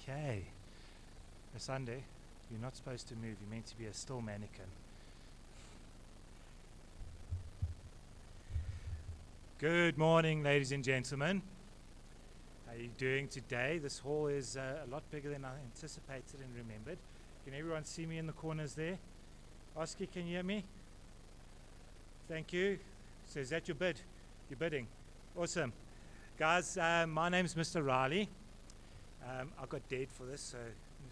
Okay. Sunday, you're not supposed to move. You're meant to be a still mannequin. Good morning, ladies and gentlemen. How are you doing today? This hall is a lot bigger than I anticipated and remembered. Can everyone see me in the corners there? Oski, can you hear me? Thank you. So is that your bid? You're bidding. Awesome. Guys, my name's Mr. Riley. I got dead for this, so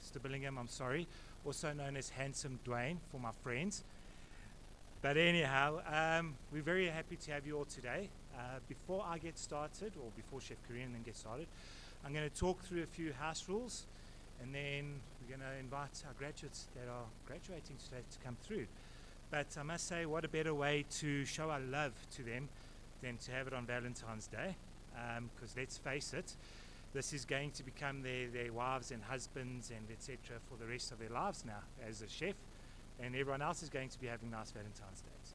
Mr. Billingham, I'm sorry. Also known as Handsome Dwayne for my friends. But anyhow, we're very happy to have you all today. Before I get started, or before Chef Korean then get started, I'm going to talk through a few house rules, and then we're going to invite our graduates that are graduating today to come through. But I must say, what a better way to show our love to them than to have it on Valentine's Day, because let's face it, this is going to become their wives and husbands and etc. for the rest of their lives now as a chef, and everyone else is going to be having nice Valentine's Days.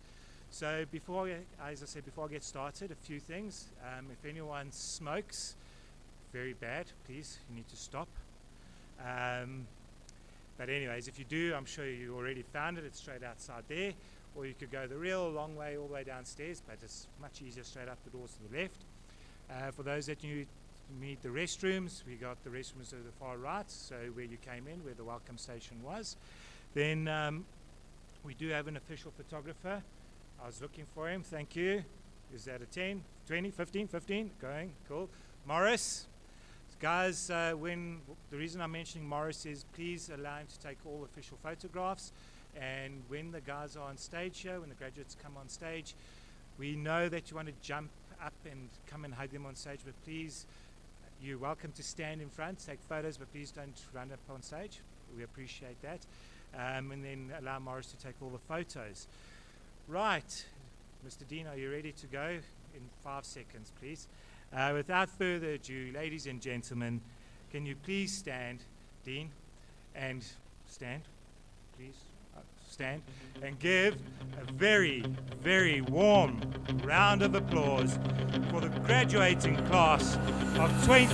So before I get started, a few things. If anyone smokes, very bad, please, you need to stop. But anyways, if you do, I'm sure you already found it. It's straight outside there, or you could go the real long way all the way downstairs, but it's much easier straight up the doors to the left. For those that need the restrooms, we got the restrooms to the far right, so where you came in, where the welcome station was. Then we do have an official photographer. I was looking for him, thank you. Is that a 10, 20, 15, 15? Going, cool. Morris. Guys, the reason I'm mentioning Morris is please allow him to take all official photographs, and when the guys are on stage here, when the graduates come on stage, we know that you want to jump up and come and hug them on stage, but please, you're welcome to stand in front, take photos, but please don't run up on stage. We appreciate that. And then allow Morris to take all the photos. Right, Mr. Dean, are you ready to go? In 5 seconds, please. Without further ado, ladies and gentlemen, can you please stand, Dean, and stand, please, stand, and give a very, very warm round of applause for the graduating class of 20.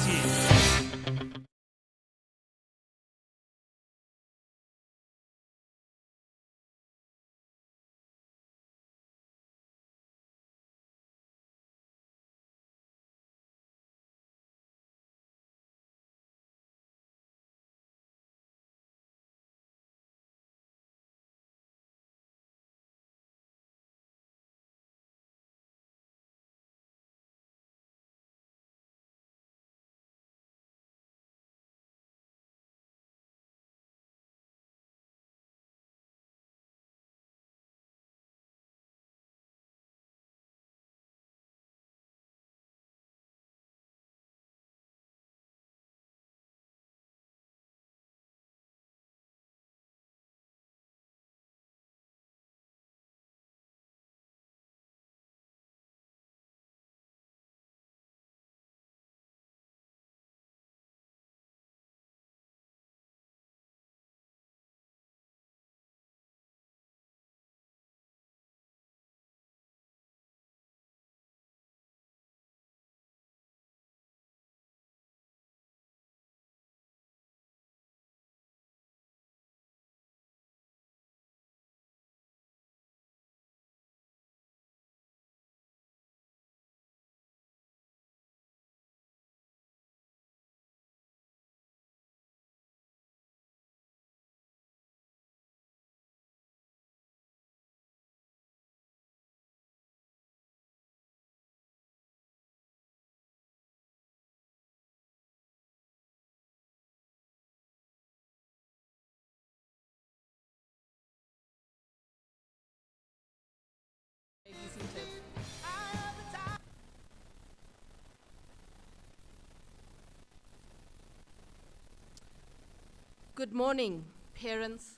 Good morning, parents,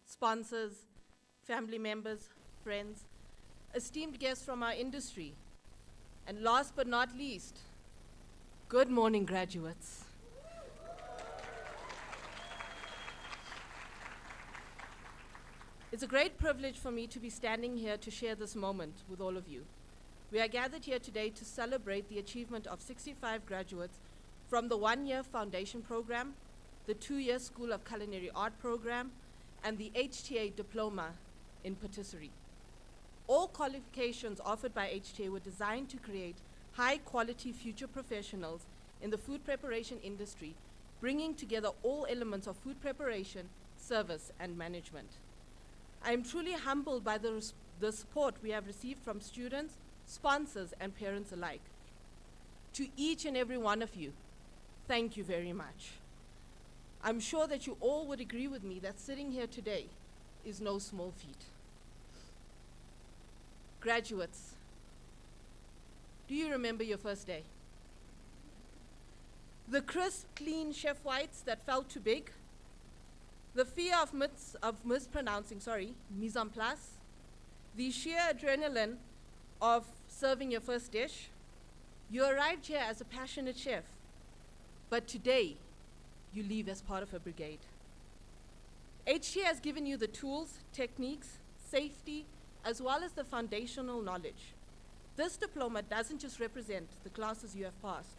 sponsors, family members, friends, esteemed guests from our industry, and last but not least, good morning, graduates. It's a great privilege for me to be standing here to share this moment with all of you. We are gathered here today to celebrate the achievement of 65 graduates from the one-year foundation program, the 2-year School of Culinary Art program, and the HTA Diploma in Patisserie. All qualifications offered by HTA were designed to create high-quality future professionals in the food preparation industry, bringing together all elements of food preparation, service, and management. I am truly humbled by the support we have received from students, sponsors, and parents alike. To each and every one of you, thank you very much. I'm sure that you all would agree with me that sitting here today is no small feat. Graduates, do you remember your first day? The crisp, clean chef whites that felt too big, the fear of mispronouncing, mise en place, the sheer adrenaline of serving your first dish. You arrived here as a passionate chef, but today you leave as part of a brigade. HTA has given you the tools, techniques, safety, as well as the foundational knowledge. This diploma doesn't just represent the classes you have passed.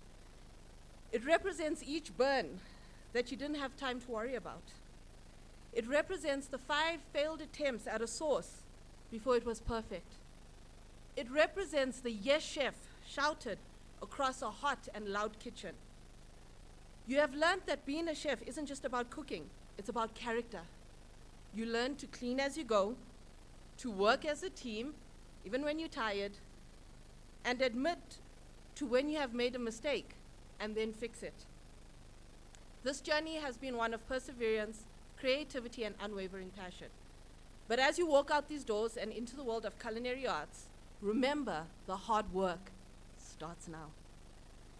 It represents each burn that you didn't have time to worry about. It represents the 5 failed attempts at a sauce before it was perfect. It represents the yes chef shouted across a hot and loud kitchen. You have learned that being a chef isn't just about cooking, it's about character. You learn to clean as you go, to work as a team, even when you're tired, and admit to when you have made a mistake and then fix it. This journey has been one of perseverance, creativity, and unwavering passion. But as you walk out these doors and into the world of culinary arts, remember the hard work starts now.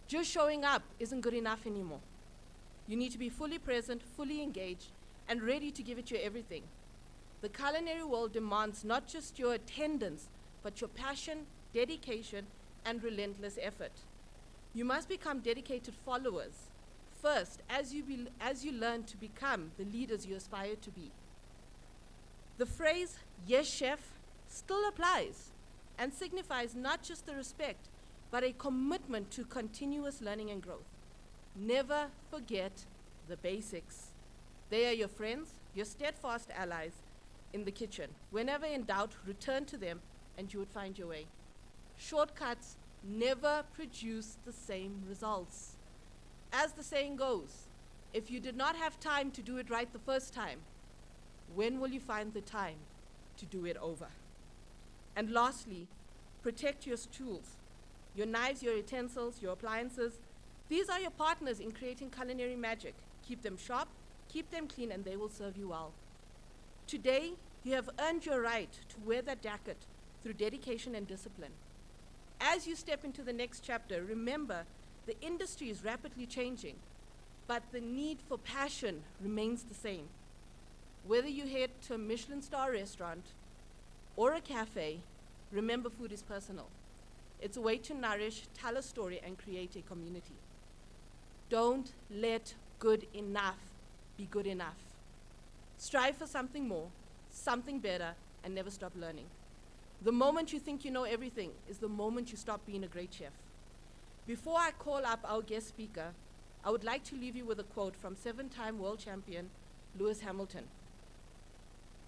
Just showing up isn't good enough anymore. You need to be fully present, fully engaged, and ready to give it your everything. The culinary world demands not just your attendance, but your passion, dedication, and relentless effort. You must become dedicated followers first as you learn to become the leaders you aspire to be. The phrase, yes chef, still applies and signifies not just the respect, but a commitment to continuous learning and growth. Never forget the basics. They are your friends, your steadfast allies in the kitchen. Whenever in doubt, return to them and you would find your way. Shortcuts never produce the same results. As the saying goes, if you did not have time to do it right the first time, when will you find the time to do it over? And lastly, protect your tools, your knives, your utensils, your appliances. These are your partners in creating culinary magic. Keep them sharp, keep them clean, and they will serve you well. Today, you have earned your right to wear that jacket through dedication and discipline. As you step into the next chapter, remember the industry is rapidly changing, but the need for passion remains the same. Whether you head to a Michelin star restaurant or a cafe, remember food is personal. It's a way to nourish, tell a story, and create a community. Don't let good enough be good enough. Strive for something more, something better, and never stop learning. The moment you think you know everything is the moment you stop being a great chef. Before I call up our guest speaker, I would like to leave you with a quote from 7-time world champion Lewis Hamilton.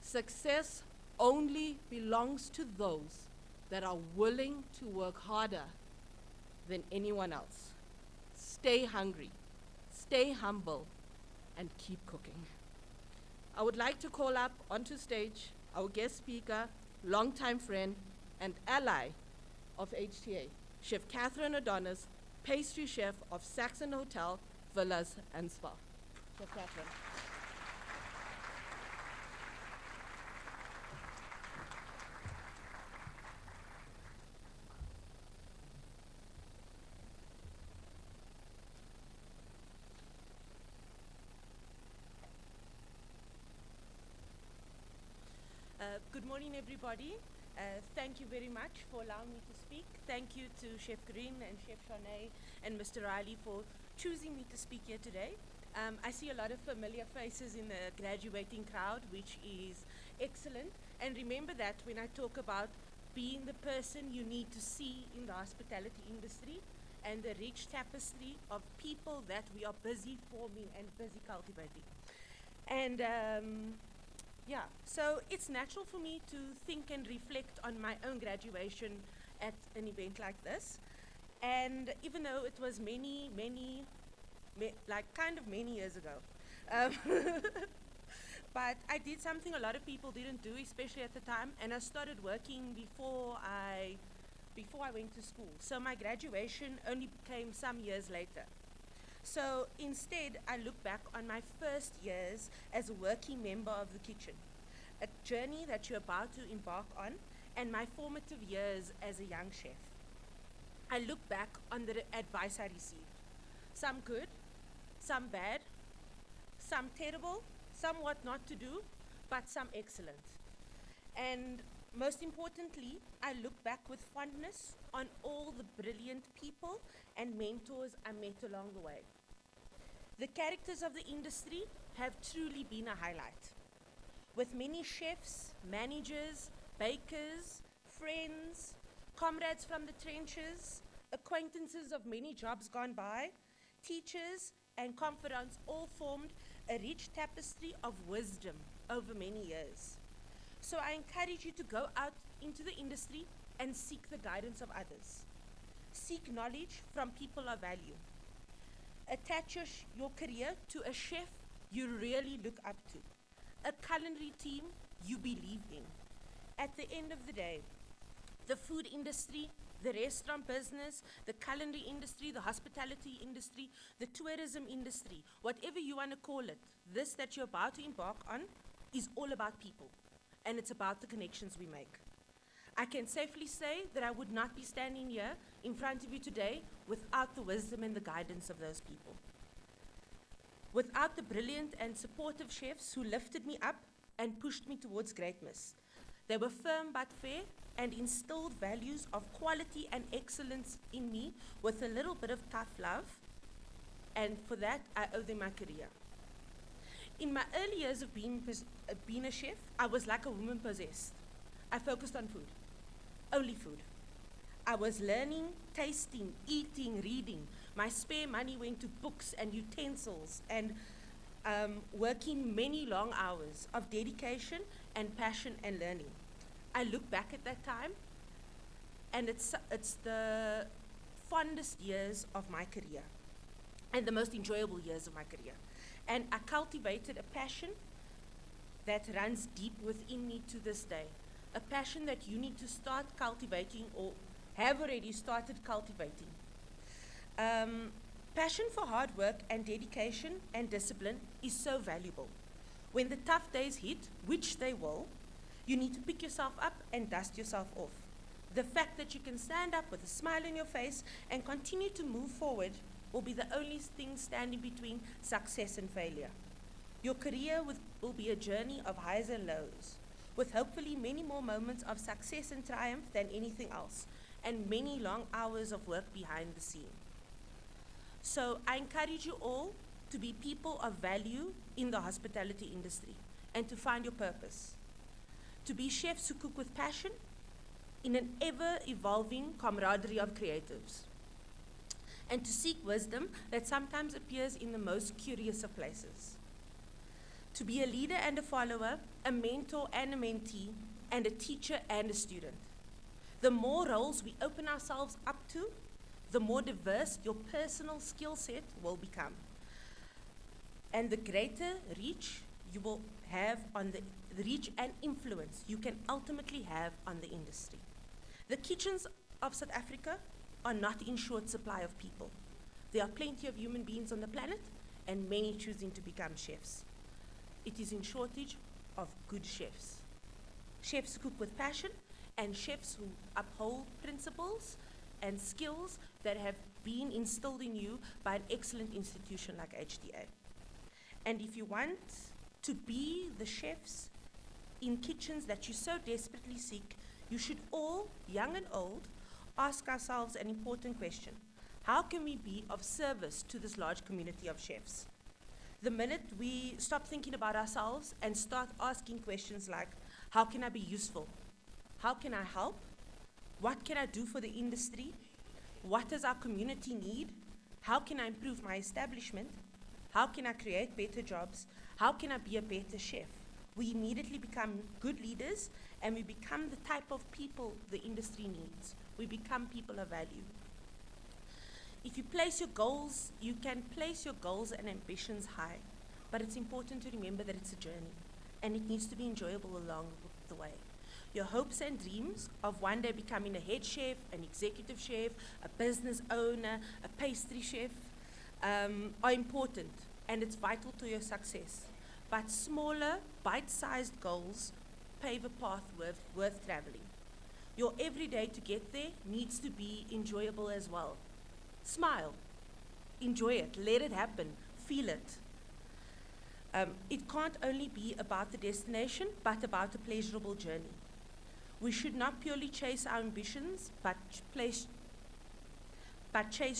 Success only belongs to those that are willing to work harder than anyone else. Stay hungry, stay humble, and keep cooking. I would like to call up onto stage our guest speaker, longtime friend, and ally of HTA, Chef Catherine Adonis, pastry chef of Saxon Hotel, Villas and Spa. Chef Catherine. Good morning, everybody. Thank you very much for allowing me to speak. Thank you to Chef Green and Chef Shanae and Mr. Riley for choosing me to speak here today. I see a lot of familiar faces in the graduating crowd, which is excellent. And remember that when I talk about being the person you need to see in the hospitality industry, and the rich tapestry of people that we are busy forming and busy cultivating. And yeah, so it's natural for me to think and reflect on my own graduation at an event like this. And even though it was many years ago, but I did something a lot of people didn't do, especially at the time, and I started working before I went to school. So my graduation only came some years later. So instead, I look back on my first years as a working member of the kitchen, a journey that you're about to embark on, and my formative years as a young chef. I look back on the advice I received. Some good, some bad, some terrible, some what not to do, but some excellent. And most importantly, I look back with fondness on all the brilliant people and mentors I met along the way. The characters of the industry have truly been a highlight, with many chefs, managers, bakers, friends, comrades from the trenches, acquaintances of many jobs gone by, teachers and confidants all formed a rich tapestry of wisdom over many years. So I encourage you to go out into the industry and seek the guidance of others. Seek knowledge from people of value. Attach your career to a chef you really look up to, a culinary team you believe in. At the end of the day, the food industry, the restaurant business, the culinary industry, the hospitality industry, the tourism industry, whatever you want to call it, this that you're about to embark on is all about people, and it's about the connections we make. I can safely say that I would not be standing here in front of you today without the wisdom and the guidance of those people. Without the brilliant and supportive chefs who lifted me up and pushed me towards greatness. They were firm but fair and instilled values of quality and excellence in me with a little bit of tough love, and for that I owe them my career. In my early years of being a chef, I was like a woman possessed. I focused on food, only food. I was learning, tasting, eating, reading. My spare money went to books and utensils and working many long hours of dedication and passion and learning. I look back at that time, and it's the fondest years of my career and the most enjoyable years of my career. And I cultivated a passion that runs deep within me to this day, a passion that you need to start cultivating or have already started cultivating. Passion for hard work and dedication and discipline is so valuable. When the tough days hit, which they will, you need to pick yourself up and dust yourself off. The fact that you can stand up with a smile on your face and continue to move forward will be the only thing standing between success and failure. Your career will be a journey of highs and lows, with hopefully many more moments of success and triumph than anything else, and many long hours of work behind the scene. So I encourage you all to be people of value in the hospitality industry and to find your purpose. To be chefs who cook with passion in an ever-evolving camaraderie of creatives. And to seek wisdom that sometimes appears in the most curious of places. To be a leader and a follower, a mentor and a mentee, and a teacher and a student. The more roles we open ourselves up to, the more diverse your personal skill set will become. And the greater reach you will have on the reach and influence you can ultimately have on the industry. The kitchens of South Africa are not in short supply of people. There are plenty of human beings on the planet and many choosing to become chefs. It is in shortage of good chefs. Chefs who cook with passion and chefs who uphold principles and skills that have been instilled in you by an excellent institution like HTA. And if you want to be the chefs in kitchens that you so desperately seek, you should all, young and old, ask ourselves an important question. How can we be of service to this large community of chefs? The minute we stop thinking about ourselves and start asking questions like, how can I be useful? How can I help? What can I do for the industry? What does our community need? How can I improve my establishment? How can I create better jobs? How can I be a better chef? We immediately become good leaders, and we become the type of people the industry needs. We become people of value. If you place your goals, you can place your goals and ambitions high, but it's important to remember that it's a journey, and it needs to be enjoyable along the way. Your hopes and dreams of one day becoming a head chef, an executive chef, a business owner, a pastry chef, are important, and it's vital to your success. But smaller, bite-sized goals pave a path worth traveling. Your everyday to get there needs to be enjoyable as well. Smile, enjoy it, let it happen, feel it. It can't only be about the destination, but about a pleasurable journey. We should not purely chase our ambitions, but chase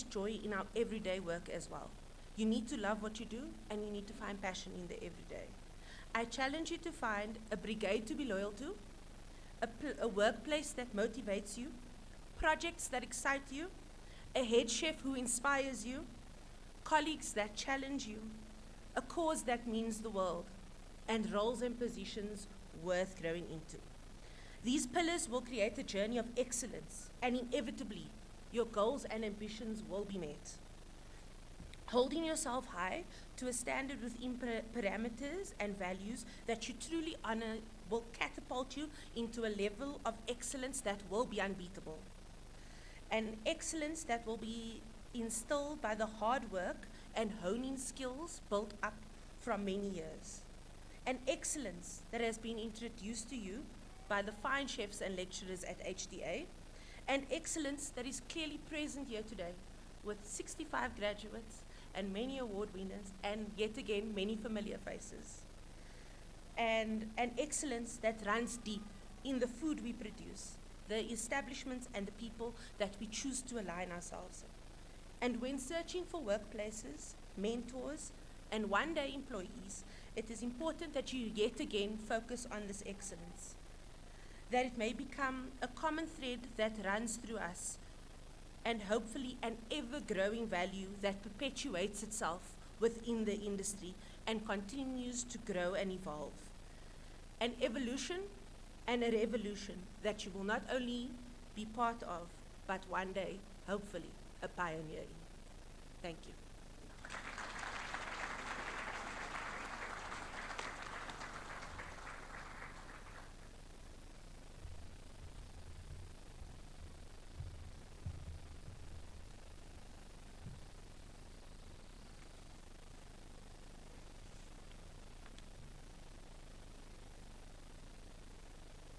joy in our everyday work as well. You need to love what you do, and you need to find passion in the everyday. I challenge you to find a brigade to be loyal to, a workplace that motivates you, projects that excite you, a head chef who inspires you, colleagues that challenge you, a cause that means the world, and roles and positions worth growing into. These pillars will create a journey of excellence, and inevitably, your goals and ambitions will be met. Holding yourself high to a standard within parameters and values that you truly honor will catapult you into a level of excellence that will be unbeatable. An excellence that will be instilled by the hard work and honing skills built up from many years. An excellence that has been introduced to you by the fine chefs and lecturers at HTA. An excellence that is clearly present here today with 65 graduates and many award winners, and yet again, many familiar faces. And an excellence that runs deep in the food we produce, the establishments and the people that we choose to align ourselves in. And when searching for workplaces, mentors, and one-day employees, it is important that you yet again focus on this excellence, that it may become a common thread that runs through us, and hopefully an ever-growing value that perpetuates itself within the industry and continues to grow and evolve. An evolution and a revolution that you will not only be part of, but one day, hopefully, a pioneer in. Thank you.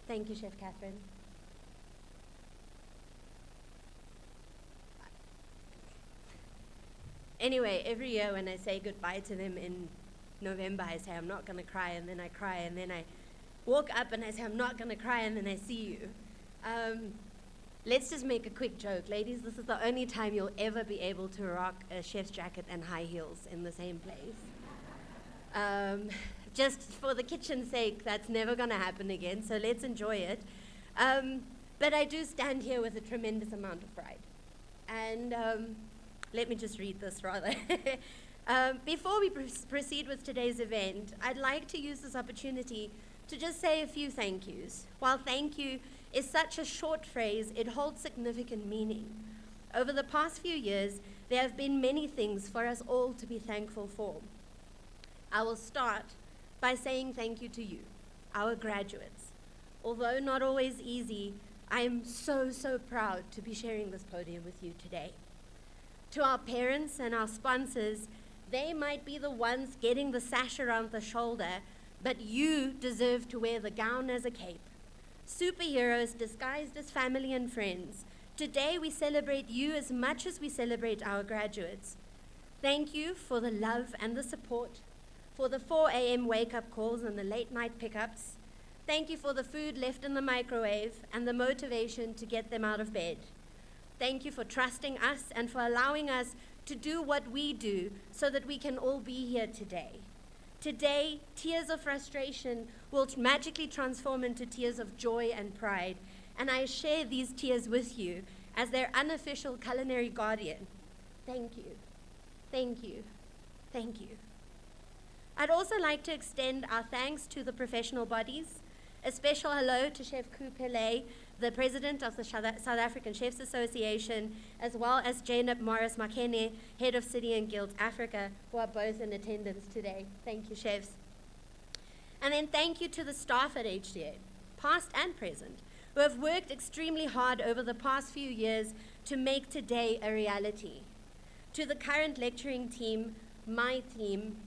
Thank you, Chef Catherine. Anyway, every year when I say goodbye to them in November, I say I'm not going to cry, and then I cry, and then I walk up and I say I'm not going to cry, and then I see you. Let's just make a quick joke. Ladies, this is the only time you'll ever be able to rock a chef's jacket and high heels in the same place. Just for the kitchen's sake, that's never going to happen again, so let's enjoy it. But I do stand here with a tremendous amount of pride. And let me just read this rather. Before we proceed with today's event, I'd like to use this opportunity to just say a few thank yous. While thank you is such a short phrase, it holds significant meaning. Over the past few years, there have been many things for us all to be thankful for. I will start by saying thank you to you, our graduates. Although not always easy, I am so, so proud to be sharing this podium with you today. To our parents and our sponsors, they might be the ones getting the sash around the shoulder, but you deserve to wear the gown as a cape. Superheroes disguised as family and friends. Today we celebrate you as much as we celebrate our graduates. Thank you for the love and the support, for the 4 a.m. wake-up calls and the late-night pickups. Thank you for the food left in the microwave and the motivation to get them out of bed. Thank you for trusting us and for allowing us to do what we do so that we can all be here today. Today, tears of frustration will magically transform into tears of joy and pride, and I share these tears with you as their unofficial culinary guardian. Thank you, thank you, thank you. I'd also like to extend our thanks to the professional bodies. A special hello to Chef Ku Pele, the president of the South African Chefs Association, as well as Janet Morris Makene, head of City and Guilds Africa, who are both in attendance today. Thank you, chefs. And then thank you to the staff at HTA, past and present, who have worked extremely hard over the past few years to make today a reality. To the current lecturing team, my team,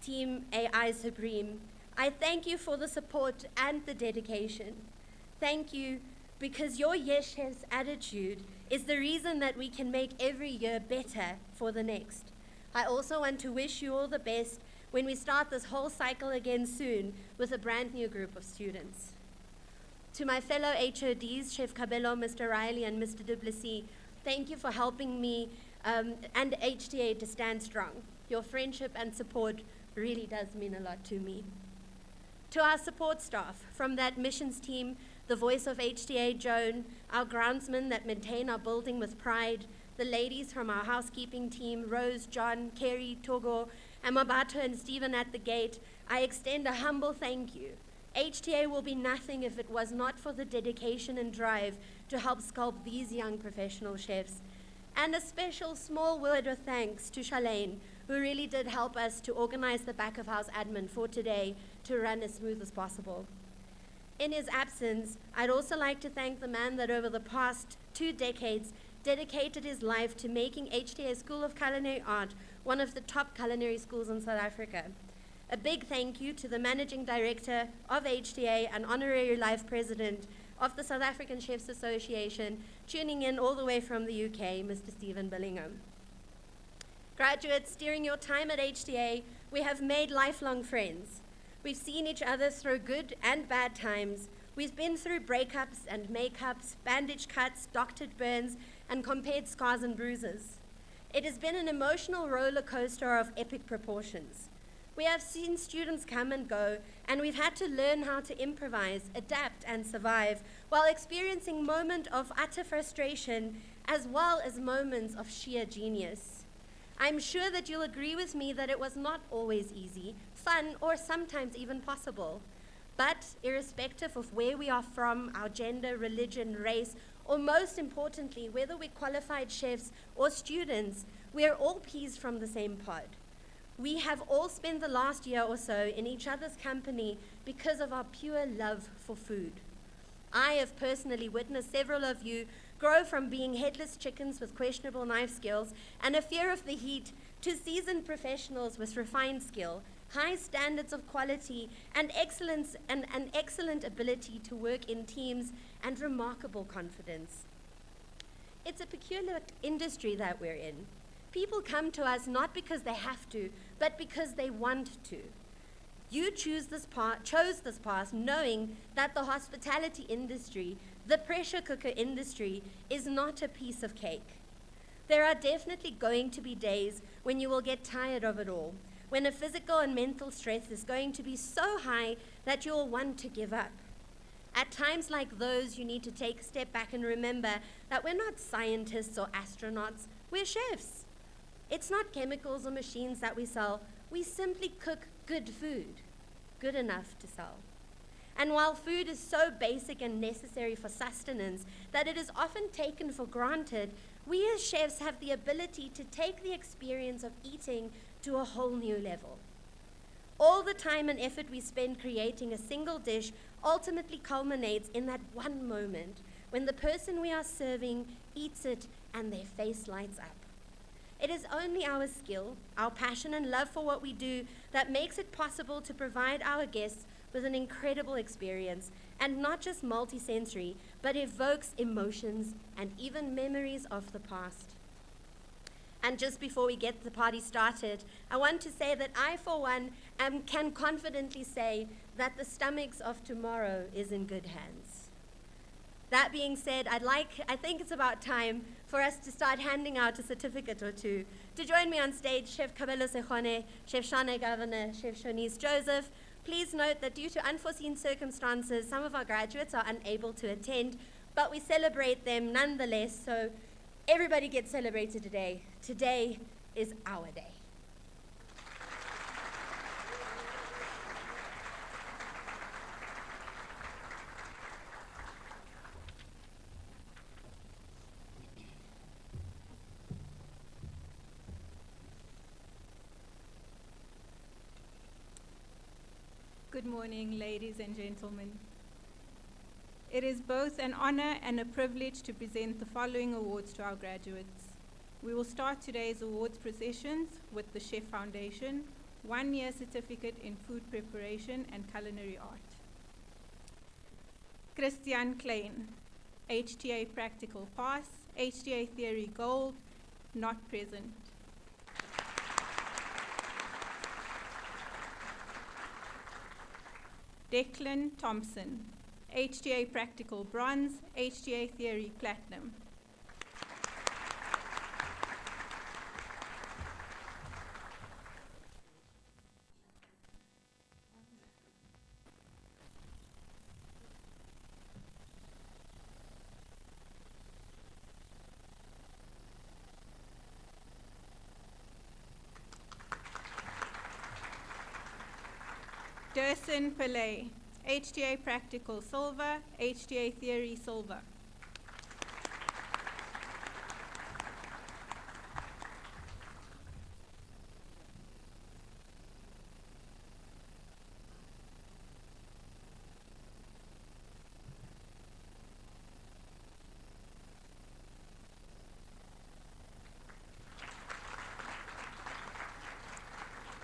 Team AI Supreme, I thank you for the support and the dedication. Thank you, because your Yes Chefs attitude is the reason that we can make every year better for the next. I also want to wish you all the best when we start this whole cycle again soon with a brand new group of students. To my fellow HODs, Chef Cabello, Mr. Riley, and Mr. Duplessis, thank you for helping me and HTA to stand strong. Your friendship and support really does mean a lot to me. To our support staff, from that admissions team, the voice of HTA, Joan, our groundsmen that maintain our building with pride, the ladies from our housekeeping team, Rose, John, Kerry, Togo, and Mabato and Stephen at the gate, I extend a humble thank you. HTA will be nothing if it was not for the dedication and drive to help sculpt these young professional chefs. And a special small word of thanks to Shalane, who really did help us to organize the back of house admin for today to run as smooth as possible. In his absence, I'd also like to thank the man that over the past 2 decades dedicated his life to making HTA School of Culinary Art one of the top culinary schools in South Africa. A big thank you to the Managing Director of HTA and Honorary Life President of the South African Chefs Association, tuning in all the way from the UK, Mr. Stephen Billingham. Graduates, during your time at HTA, we have made lifelong friends. We've seen each other through good and bad times. We've been through breakups and makeups, bandage cuts, doctored burns, and compared scars and bruises. It has been an emotional roller coaster of epic proportions. We have seen students come and go, and we've had to learn how to improvise, adapt, and survive while experiencing moments of utter frustration as well as moments of sheer genius. I'm sure that you'll agree with me that it was not always easy, fun, or sometimes even possible. But irrespective of where we are from, our gender, religion, race, or most importantly, whether we're qualified chefs or students, we are all peas from the same pod. We have all spent the last year or so in each other's company because of our pure love for food. I have personally witnessed several of you grow from being headless chickens with questionable knife skills and a fear of the heat to seasoned professionals with refined skill, high standards of quality, and excellence and an excellent ability to work in teams and remarkable confidence. It's a peculiar industry that we're in. People come to us not because they have to, but because they want to. You chose this path knowing that the hospitality industry, the pressure cooker industry, is not a piece of cake. There are definitely going to be days when you will get tired of it all, when a physical and mental stress is going to be so high that you'll want to give up. At times like those, you need to take a step back and remember that we're not scientists or astronauts, we're chefs. It's not chemicals or machines that we sell, we simply cook good food, good enough to sell. And while food is so basic and necessary for sustenance that it is often taken for granted, we as chefs have the ability to take the experience of eating to a whole new level. All the time and effort we spend creating a single dish ultimately culminates in that one moment when the person we are serving eats it and their face lights up. It is only our skill, our passion and love for what we do that makes it possible to provide our guests with an incredible experience, and not just multisensory, but evokes emotions and even memories of the past. And just before we get the party started, I want to say that I, for one, can confidently say that the stomachs of tomorrow is in good hands. That being said, I think it's about time for us to start handing out a certificate or two. To join me on stage, Chef Kabelo Sechone, Chef Shane Governor, Chef Shonice Joseph. Please note that due to unforeseen circumstances, some of our graduates are unable to attend. but we celebrate them nonetheless, so everybody gets celebrated today. Today is our day. Good morning, ladies and gentlemen. It is both an honor and a privilege to present the following awards to our graduates. We will start today's awards processions with the Chef Foundation, 1-year certificate in food preparation and culinary art. Christian Klein, HTA Practical Pass, HTA Theory Gold, not present. Declan Thompson, HTA Practical Bronze, HTA Theory Platinum. Dursin Pillay, HTA Practical Silver, HTA Theory Silver.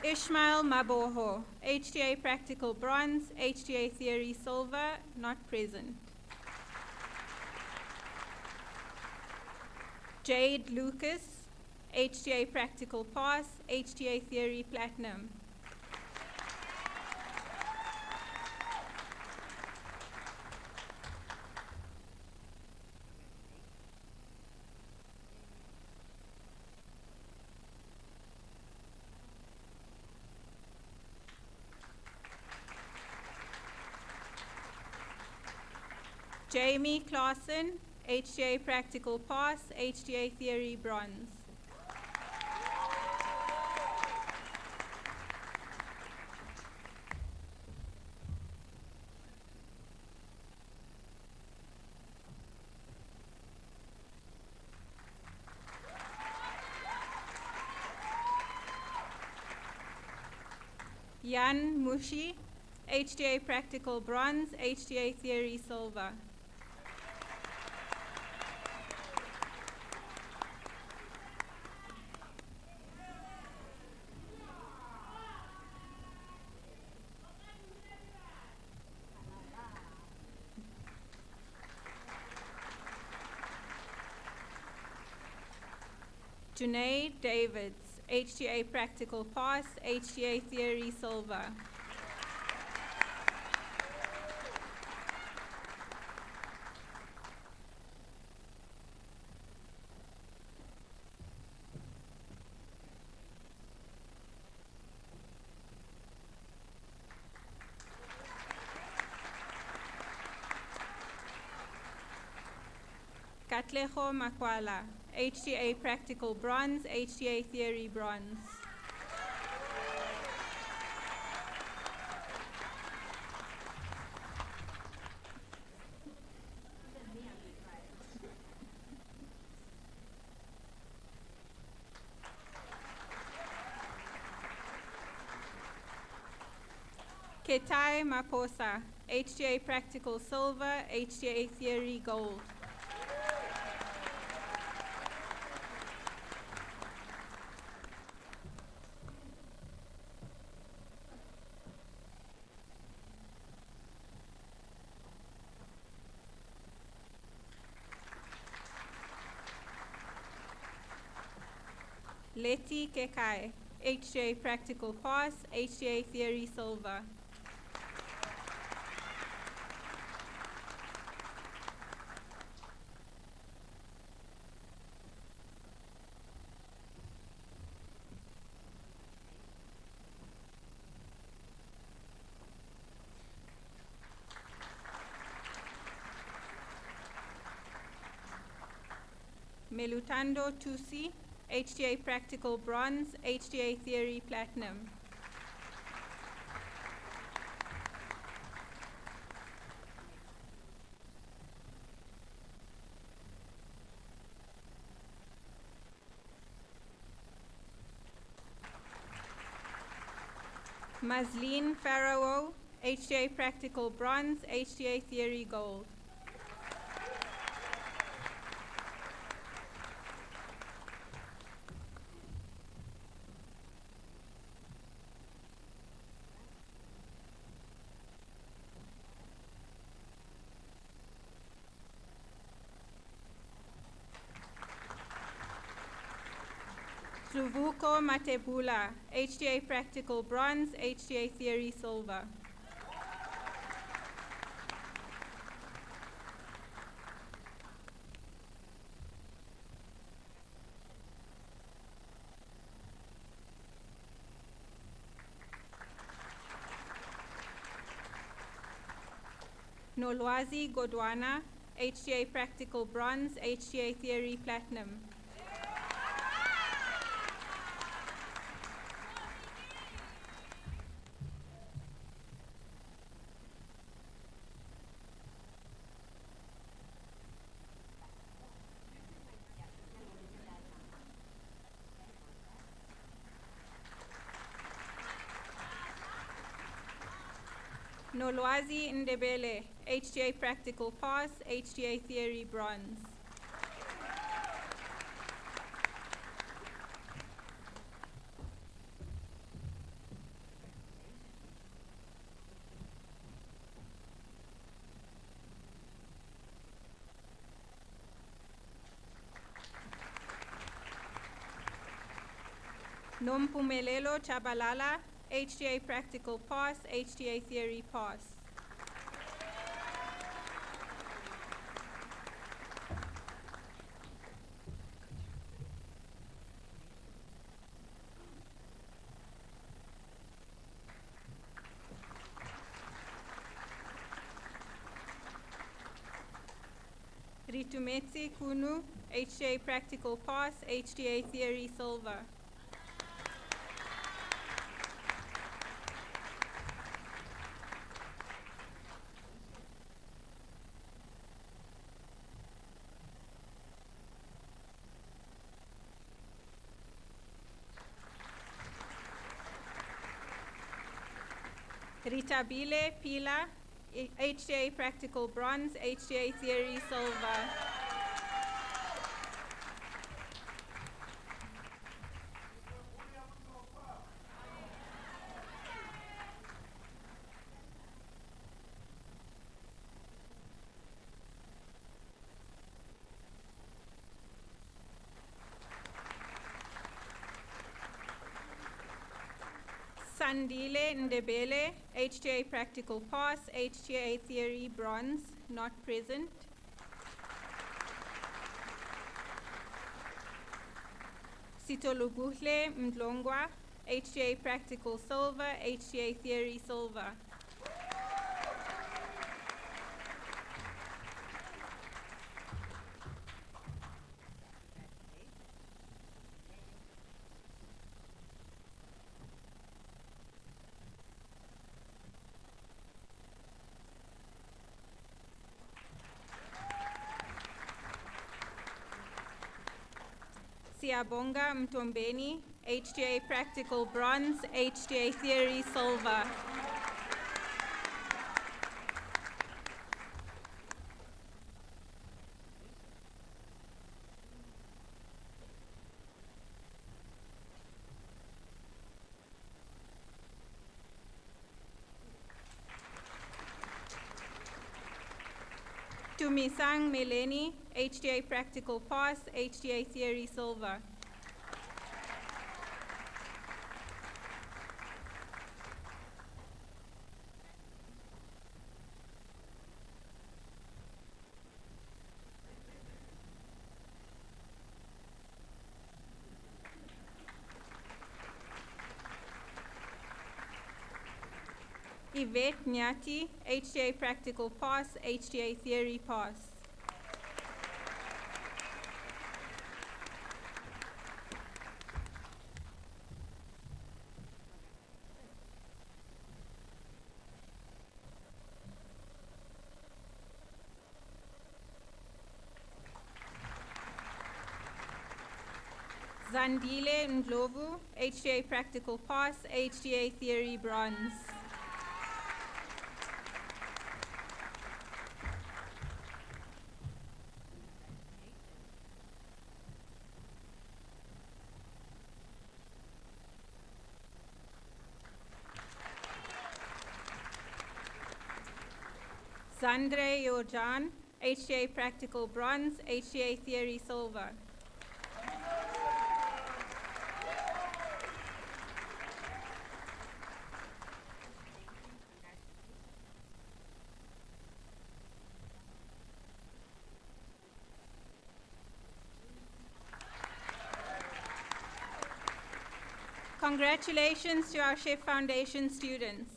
Ishmael Maboho, HTA Practical Bronze, HTA Theory Silver, not present. Jade Lucas, HTA Practical Pass, HTA Theory Platinum. Jamie Claassen, HTA Practical Pass, HTA Theory Bronze. Jan Mushi, HTA Practical Bronze, HTA Theory Silver. Junaid Davids, HTA Practical Pass, HTA Theory Silver. Katleho Makwala, HTA Practical Bronze, HTA Theory Bronze. Ketai Maposa, HTA Practical Silver, HTA Theory Gold. Leti Kekai, HTA Practical Pass, HTA Theory Silver. Melutando Tusi, HTA Practical Bronze, HTA Theory Platinum. Maslin Pharaoh, HTA Practical Bronze, HTA Theory Gold. Zuvuko Matebula, HTA Practical Bronze, HTA Theory Silver. Nolwazi Godwana, HTA Practical Bronze, HTA Theory Platinum. Nolwazi Ndebele, HTA Practical Pass, HTA Theory Bronze. Nompumelelo Chabalala, HTA Practical Pass, HTA Theory Pass. Ritumetsi Kunu, HTA Practical Pass, HTA Theory Silver. Ritabile Pila, HTA Practical Bronze, HTA Theory Silver. Sandile Ndebele, HTA Practical Pass, HTA Theory Bronze, not present. Sitoluguhle Mdlongwa, HTA Practical Silver, HTA Theory Silver. Siabonga Mtombeni, HTA Practical Bronze, HTA Theory Silver. Tumisang Meleni, HTA Practical Pass, HTA Theory Silver. Yvette Nyati, HTA Practical Pass, HTA Theory Pass. Zandile Ndlovu, HTA Practical Pass, HTA Theory Bronze. Zandre Yorjan, HTA Practical Bronze, HTA Theory Silver. Congratulations to our Chef Foundation students.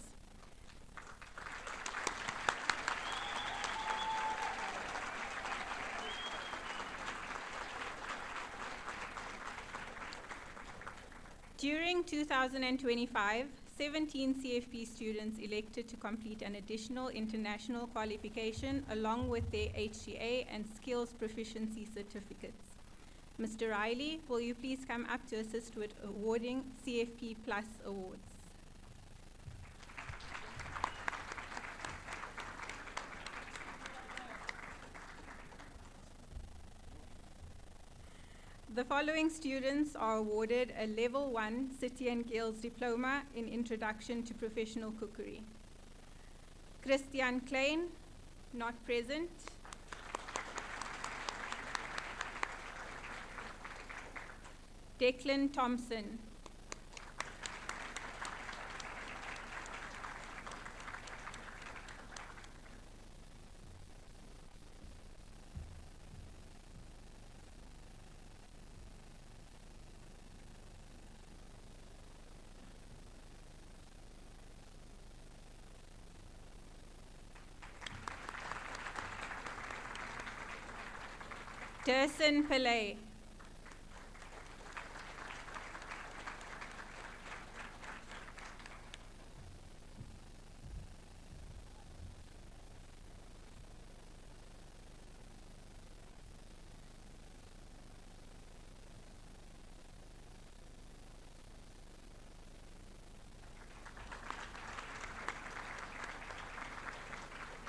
During 2025, 17 CFP students elected to complete an additional international qualification along with their HTA and skills proficiency certificates. Mr. Riley, will you please come up to assist with awarding CFP Plus awards? The following students are awarded a Level 1 City and Guilds Diploma in Introduction to Professional Cookery. Christian Klein, not present. Declan Thompson. Derson Pillay.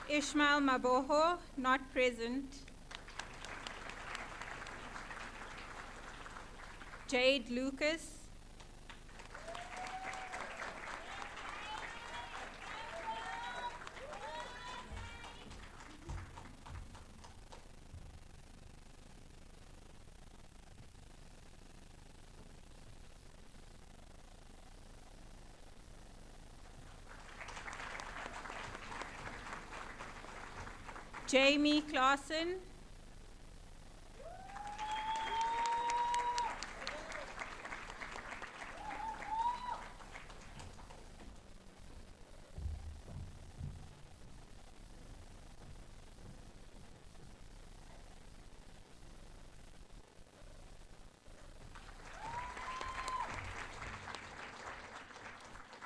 Ishmael Maboho, not present. Jade Lucas. Jamie Clausen.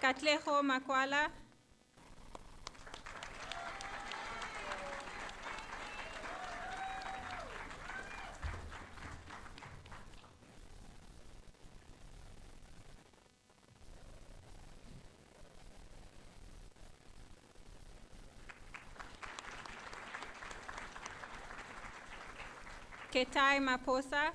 Katleho Makwala. Ketai Maposa.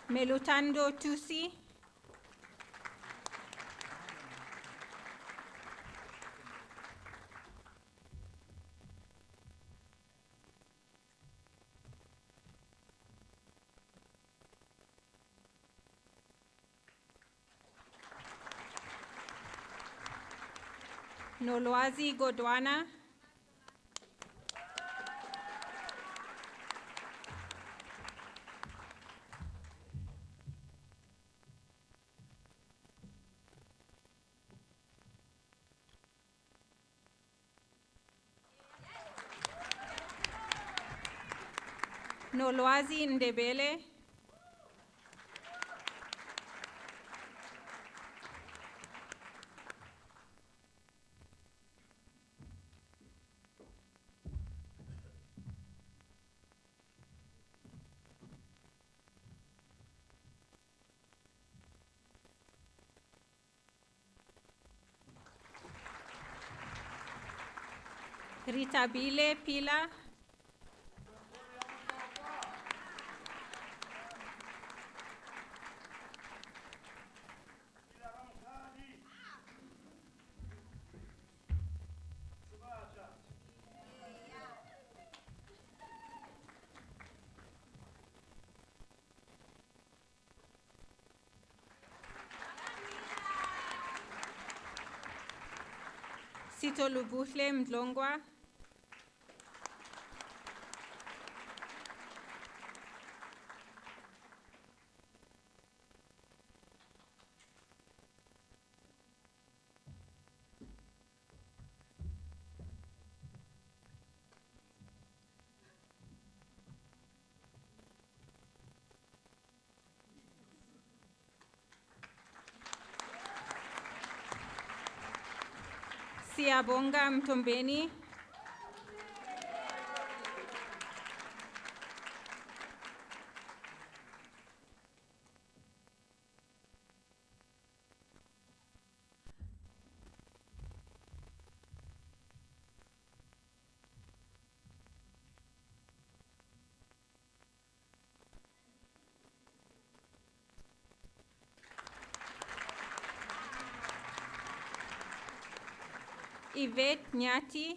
Melutando Tusi. Nolwazi Godwana. Nolwazi Ndebele. Ritabile Pila. Sito Lubuhle Mdlongwa. Siyabonga Mtombeni. Yvette Nyati.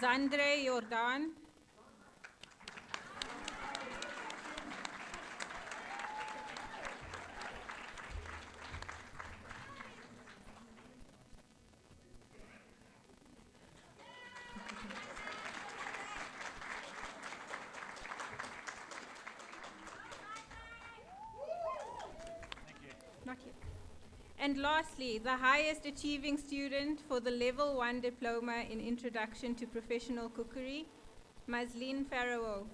Zandre Jordan. Not yet. And lastly, the highest achieving student for the Level 1 Diploma in Introduction to Professional Cookery, Maslin Pharaoh.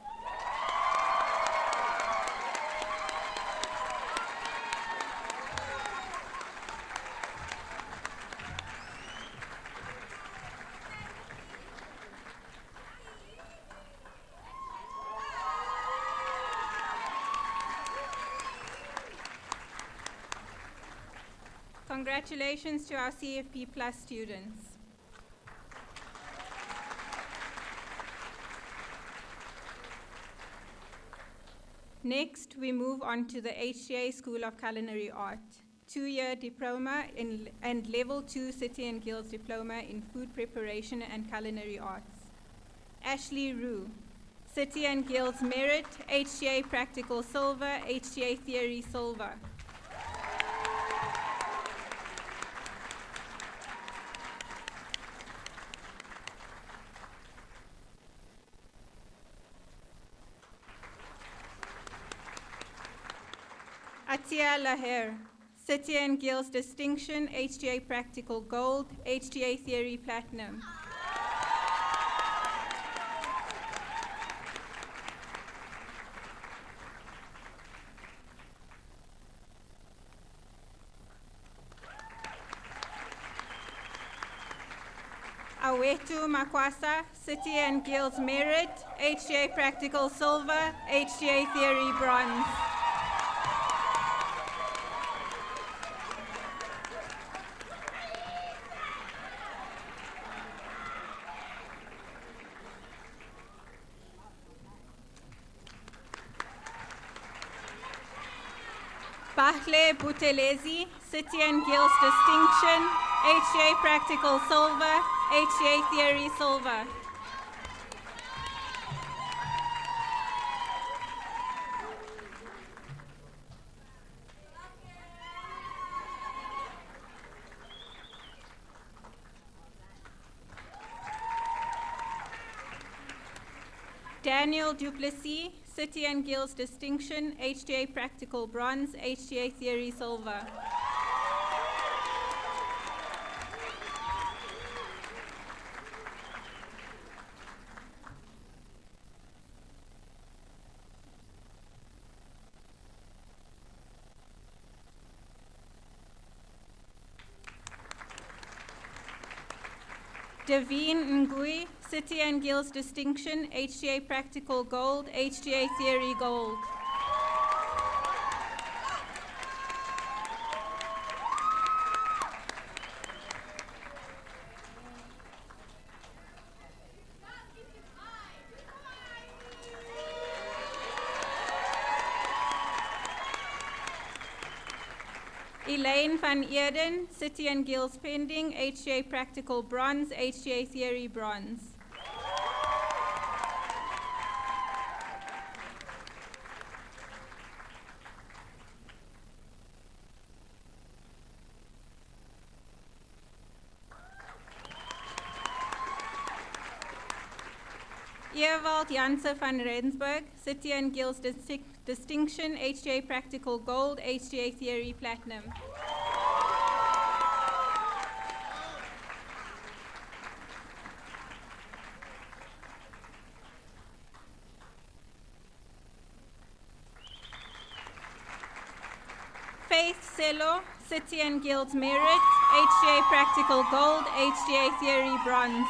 Congratulations to our CFP Plus students. Next, we move on to the HTA School of Culinary Art, 2-year diploma and Level 2 City and Guilds Diploma in Food Preparation and Culinary Arts. Ashley Rue, City and Guilds Merit, HTA Practical Silver, HTA Theory Silver. Atia Laher, City and Guilds Distinction, HTA Practical Gold, HTA Theory Platinum. Awetu Makwasa, City and Guilds Merit, HTA Practical Silver, HTA Theory Bronze. Bahle Butelezi, City and Guilds Distinction, HTA Practical Silver, HTA Theory Silver. Daniel Duplessis, City and Guilds Distinction, HTA Practical Bronze, HTA Theory Silver. Daveen Ngui, City and Guilds Distinction, HTA Practical Gold, HTA Theory Gold. Elaine van Eerden, City and Guilds Pending, HTA Practical Bronze, HTA Theory Bronze. Ewald Janse van Rensburg, City and Guilds Distinction, HTA Practical Gold, HTA Theory Platinum. Faith Sello, City and Guilds Merit, HTA Practical Gold, HTA Theory Bronze.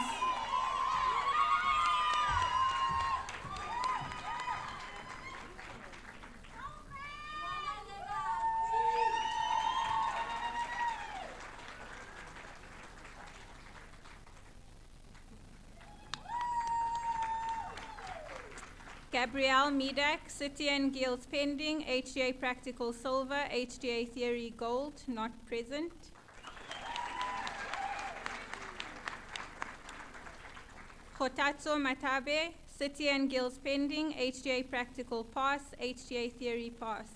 Gabrielle Medak, City and Guilds Pending, HTA Practical Silver, HTA Theory Gold, not present. Hotatso Matabe, City and Guilds Pending, HTA Practical Pass, HTA Theory Pass.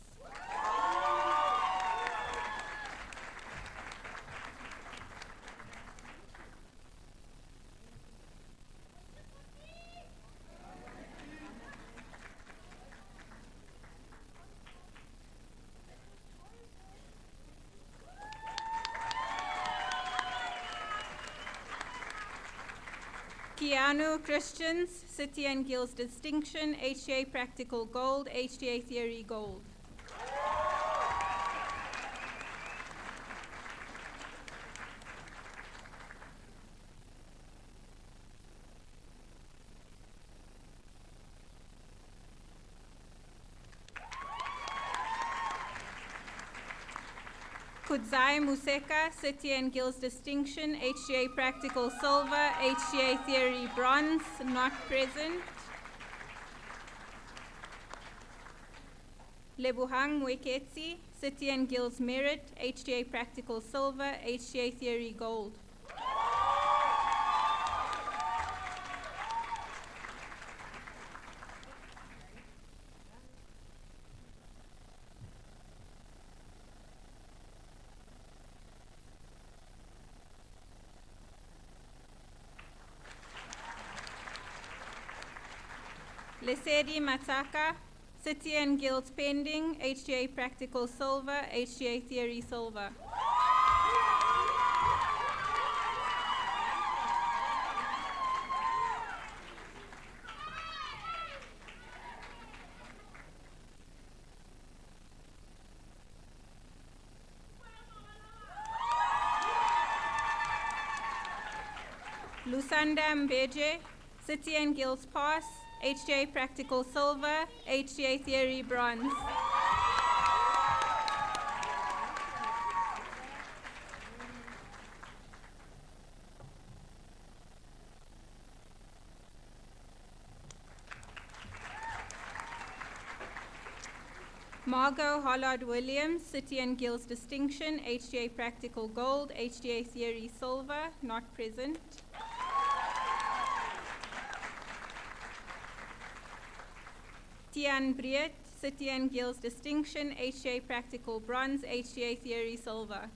Keanu Christians, City and Guilds Distinction, HTA Practical Gold, HTA Theory Gold. Kudzai Museka, City and Guilds Distinction, HTA Practical Silver, HTA Theory Bronze, not present. Lebuhang Mweketsi, City and Guilds Merit, HTA Practical Silver, HTA Theory Gold. Lesedi Mataka, City and Guilds Pending, HTA Practical Silver, HTA Theory Silver. Lusanda Mbeje, City and Guilds Pass, HTA Practical Silver, HTA Theory Bronze. Margot Hollard Williams, City and Guilds Distinction, HTA Practical Gold, HTA Theory Silver, not present. Tian Briet, City and Guilds Distinction, HTA Practical Bronze, HTA Theory Silver.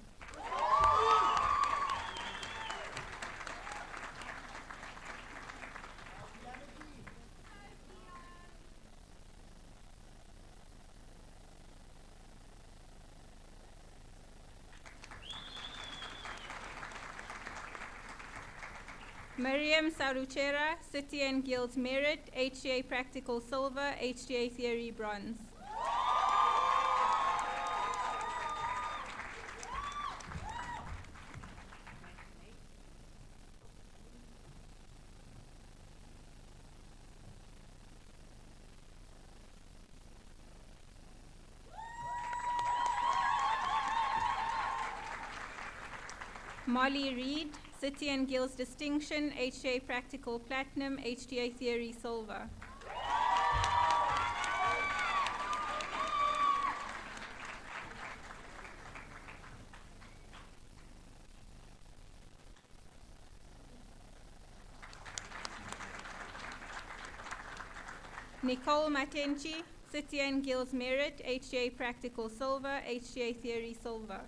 Miriam Saruchera, City and Guilds Merit, HTA Practical Silver, HTA Theory Bronze. Molly Reed, City and Guilds Distinction, HTA Practical Platinum, HTA Theory Silver. Nicole Matenchi, City and Guilds Merit, HTA Practical Silver, HTA Theory Silver.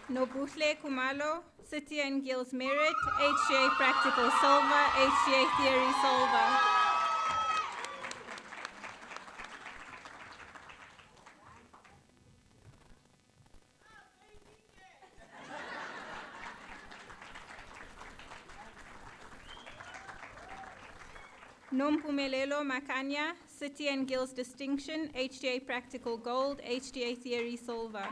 Nobuhle Kumalo, City and Guilds Merit, HTA Practical Silver, HTA Theory Silver. Nompumelelo Makanya, City and Guilds Distinction, HTA Practical Gold, HTA Theory Silver.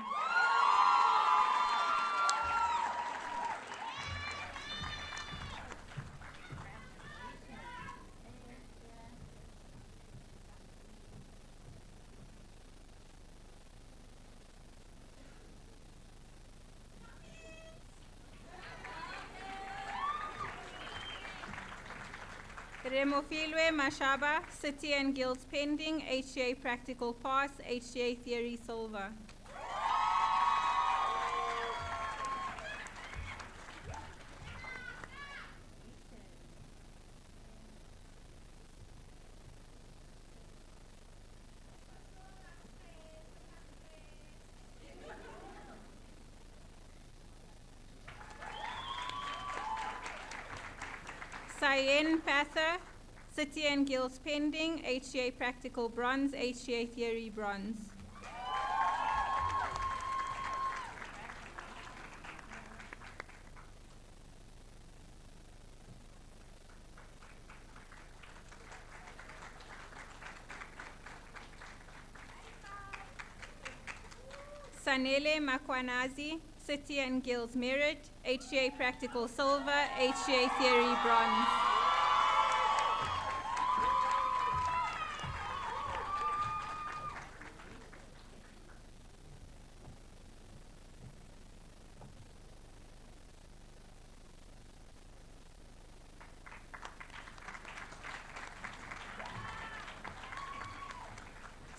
Remofilwe Mashaba, City and Guilds Pending, HTA Practical Pass, HTA Theory Silver. Sayen Pather, City and Guilds Pending, HTA Practical Bronze, HTA Theory Bronze. Sanele Makwanazi, City and Guilds Merit, HTA Practical Silver, HTA Theory Bronze.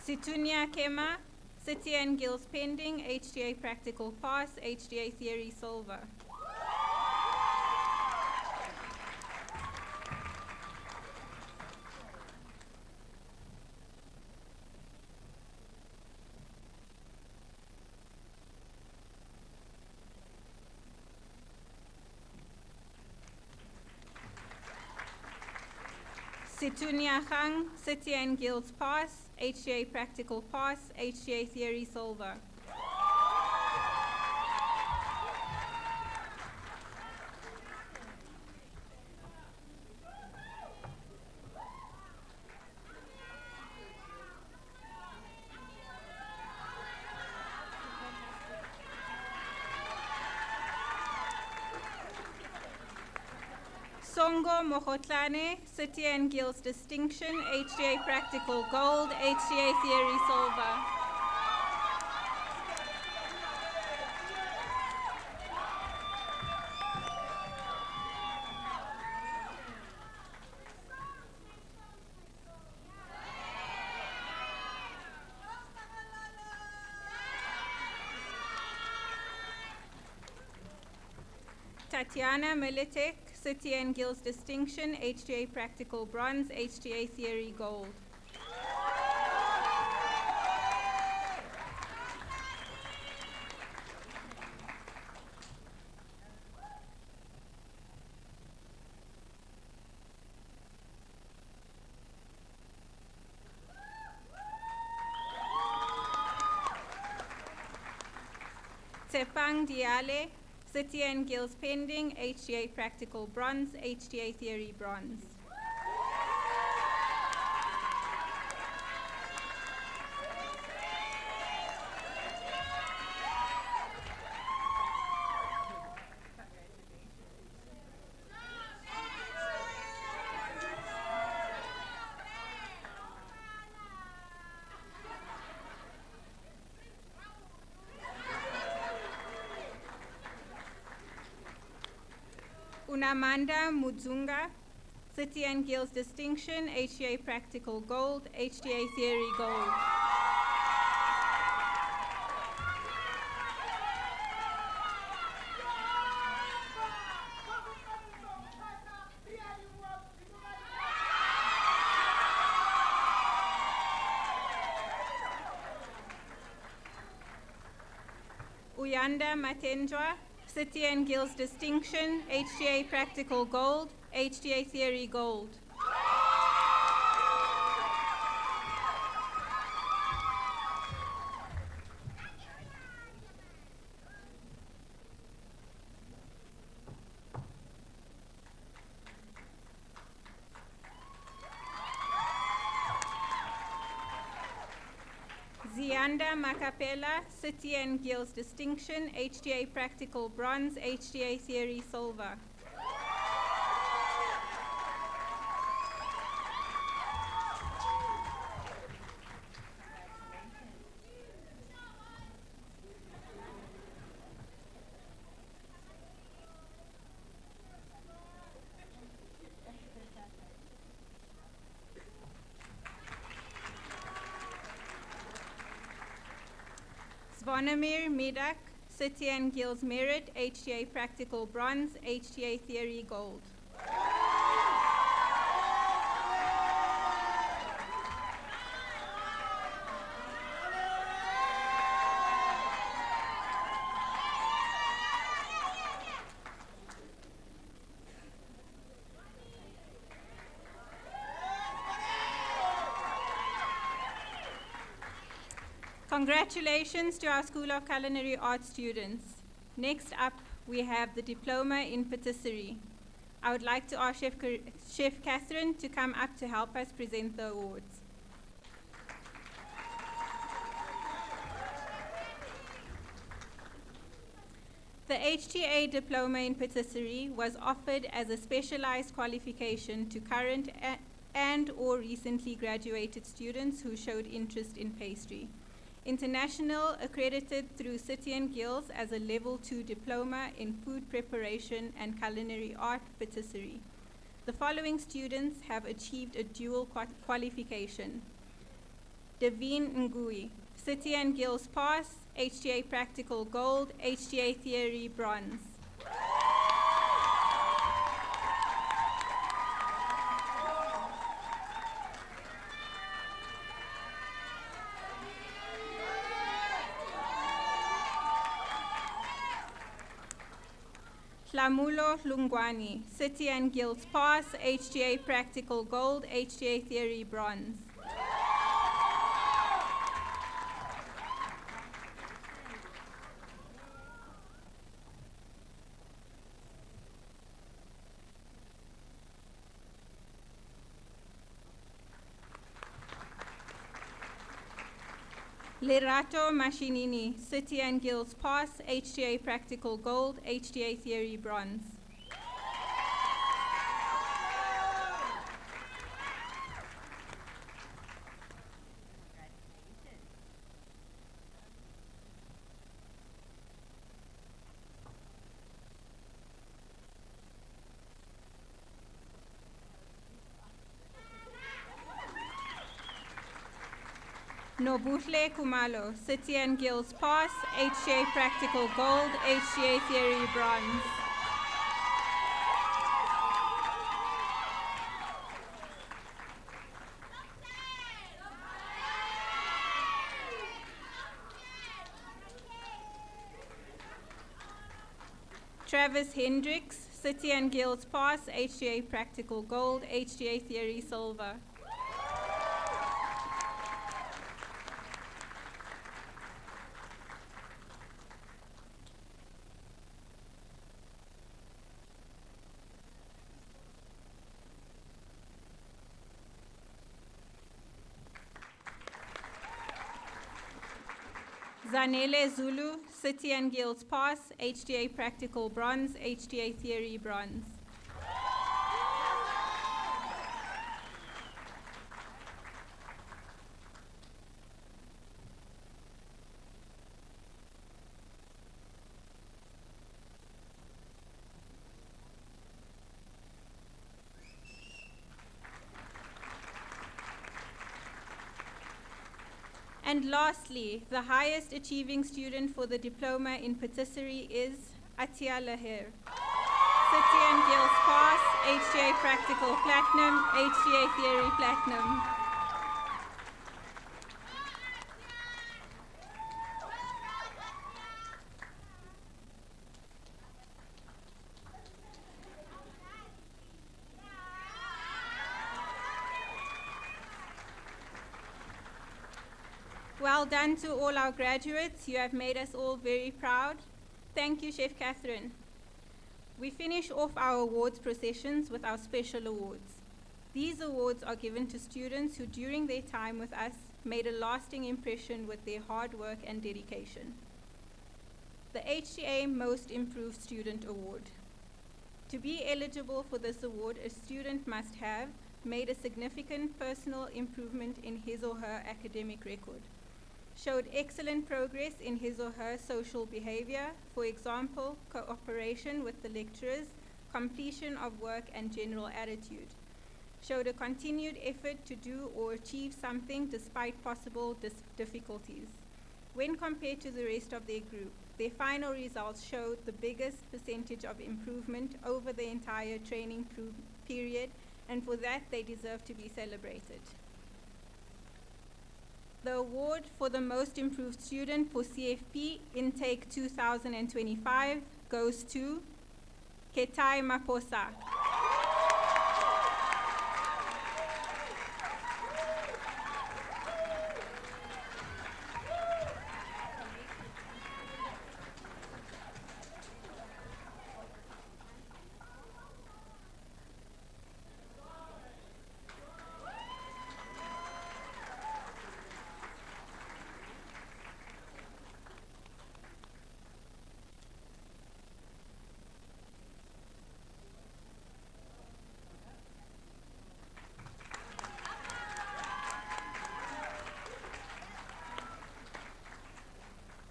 Situnia Kema, City and Guilds Pending, HTA Practical Pass, HTA Theory Silver. Situnia Khang, City and Guilds Pass, HTA Practical Pass, HTA Theory Silver. Songo Mohotlane, City and Guilds Distinction, HTA Practical Gold, HTA Theory Silver. Tatiana Militek, City and Guilds Distinction, HTA Practical Bronze, HTA Theory Gold. Tepang Diale, City and Guilds pending, HTA Practical bronze, HTA Theory bronze. Unamanda Mudzunga, City and Guilds distinction, HTA Practical gold, HTA Theory gold. Uyanda Matenjwa, City and Guilds distinction, HTA Practical gold, HTA Theory gold. Zianda Macapella, City and Guilds distinction, HTA Practical bronze, HTA Theory silver. Zvonimir Medak, City and Guilds merit, HTA Practical bronze, HTA Theory gold. Congratulations to our School of Culinary Arts students. Next up, we have the Diploma in Patisserie. I would like to ask Chef Catherine to come up to help us present the awards. The HTA Diploma in Patisserie was offered as a specialized qualification to current and or recently graduated students who showed interest in pastry. International, accredited through City and Guilds as a Level 2 Diploma in Food Preparation and Culinary Art Patisserie. The following students have achieved a dual qualification. Devine Ngui, City and Guilds Pass, HTA Practical Gold, HTA Theory Bronze. Lamulo Lungwani, City and Guilds Pass, HTA Practical Gold, HTA Theory Bronze. Lerato Machinini, City and Guilds Pass, HTA Practical Gold, HTA Theory Bronze. Nobuhle Kumalo, City and Guilds Pass, HTA Practical Gold, HTA Theory Bronze. Travis Hendricks, City and Guilds Pass, HTA Practical Gold, HTA Theory Silver. Zanele Zulu, City and Guilds Pass, HTA Practical Bronze, HTA Theory Bronze. And lastly, the highest achieving student for the diploma in patisserie is Atia Laher. City and Guilds Pass, HTA Practical Platinum, HTA Theory Platinum. Well done to all our graduates. You have made us all very proud. Thank you, Chef Catherine. We finish off our awards processions with our special awards. These awards are given to students who, during their time with us, made a lasting impression with their hard work and dedication. The HTA Most Improved Student Award. To be eligible for this award, a student must have made a significant personal improvement in his or her academic record, showed excellent progress in his or her social behavior, for example, cooperation with the lecturers, completion of work, and general attitude, showed a continued effort to do or achieve something despite possible difficulties. When compared to the rest of their group, their final results showed the biggest percentage of improvement over the entire training period, and for that they deserve to be celebrated. The award for the Most Improved Student for CFP Intake 2025 goes to Ketai Maposa.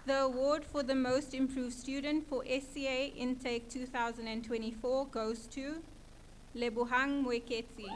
The award for the Most Improved Student for SCA Intake 2024 goes to Lebohang Mweketsi.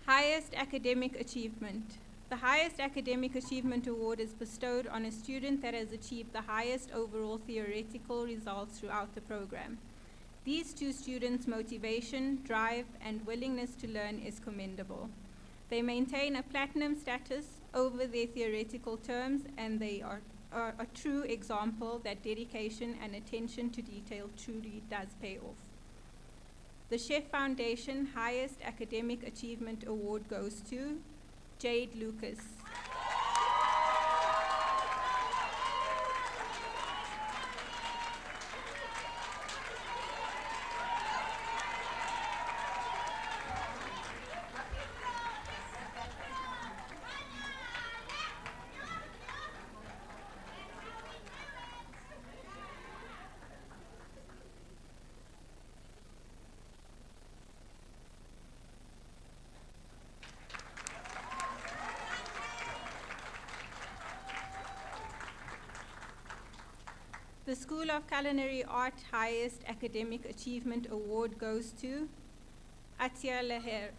Highest Academic Achievement. The highest academic achievement award is bestowed on a student that has achieved the highest overall theoretical results throughout the program. These two students' motivation, drive, and willingness to learn is commendable. They maintain a platinum status over their theoretical terms, and they are a true example that dedication and attention to detail truly does pay off. The Chef Foundation Highest Academic Achievement Award goes to Jade Lucas. The School of Culinary Art Highest Academic Achievement Award goes to Atia Laher.